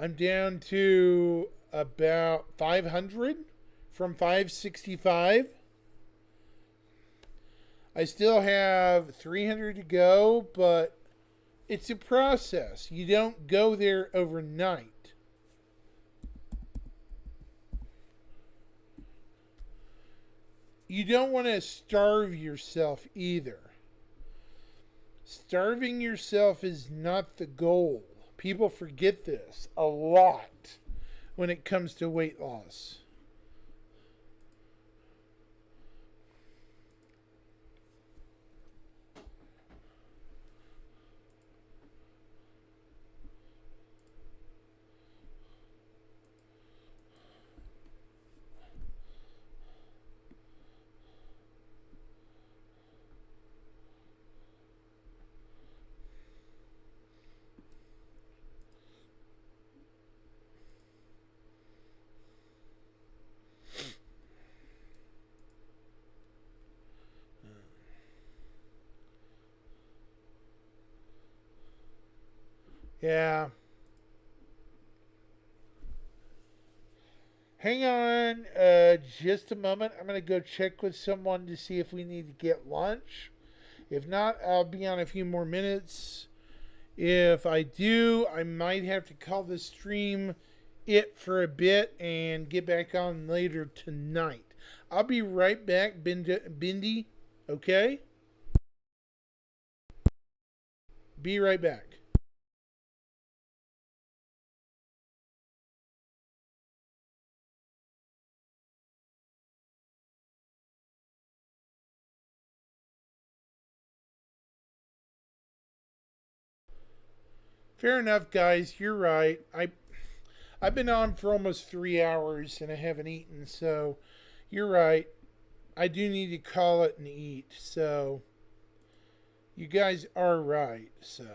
I'm down to about 500 from 565. I still have 300 to go, but it's a process. You don't go there overnight. You don't want to starve yourself either. Starving yourself is not the goal. People forget this a lot when it comes to weight loss. Yeah. Hang on just a moment. I'm going to go check with someone to see if we need to get lunch. If not, I'll be on a few more minutes. If I do, I might have to call the stream it for a bit and get back on later tonight. I'll be right back, Bindi. Okay? Be right back. Fair enough, guys. You're right. I've been on for almost 3 hours and I haven't eaten, so you're right. I do need to call it and eat. So you guys are right. So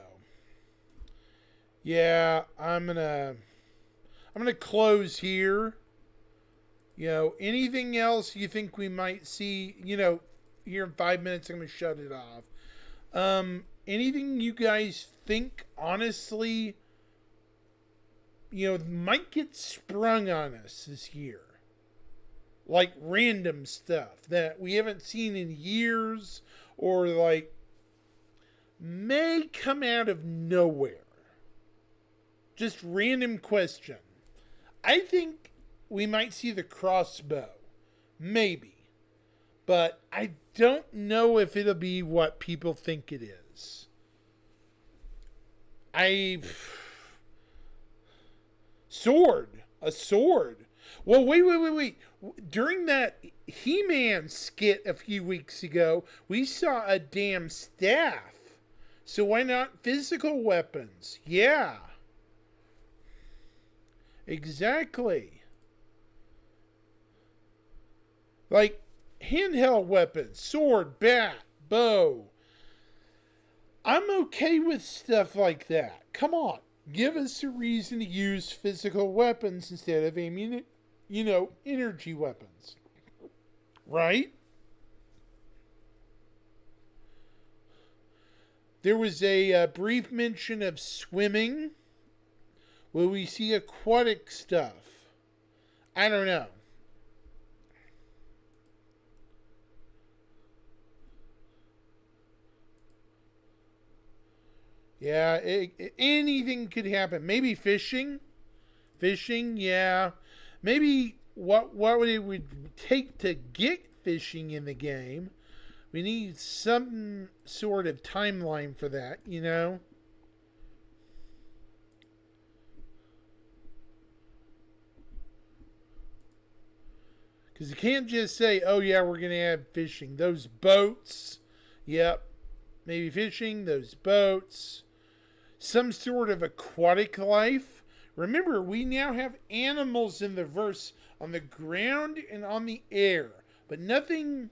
yeah, I'm gonna close here. Anything else you think we might see, here in 5 minutes, I'm gonna shut it off. Anything you guys think, honestly, might get sprung on us this year? Like random stuff that we haven't seen in years, or like may come out of nowhere. Just random question. I think we might see the crossbow. Maybe. But I don't know if it'll be what people think it is. I sword, a sword. Well, wait. During that He-Man skit a few weeks ago, we saw a damn staff. So why not physical weapons? Yeah. Exactly. Like handheld weapons, sword, bat, bow. I'm okay with stuff like that. Come on. Give us a reason to use physical weapons instead of energy weapons. Right? There was a brief mention of swimming. Will we see aquatic stuff? I don't know. Yeah, anything could happen. Maybe fishing. Fishing, yeah. Maybe what would take to get fishing in the game. We need some sort of timeline for that, you know? Because you can't just say, oh, yeah, we're going to have fishing. Those boats, yep. Maybe fishing, those boats. Some sort of aquatic life. Remember, we now have animals in the verse on the ground and on the air, but nothing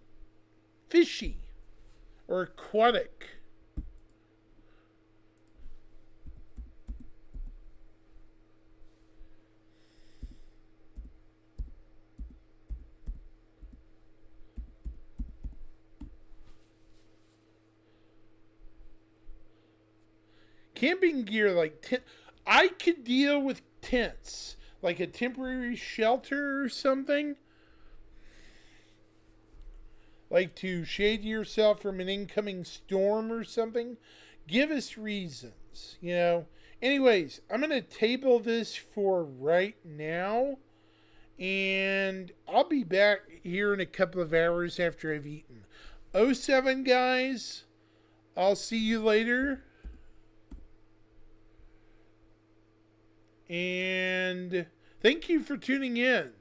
fishy or aquatic. Camping gear like I could deal with tents, like a temporary shelter or something, like to shade yourself from an incoming storm or something. Give us reasons, you know. Anyways, I'm going to table this for right now, and I'll be back here in a couple of hours after I've eaten. '07 guys, I'll see you later. And thank you for tuning in.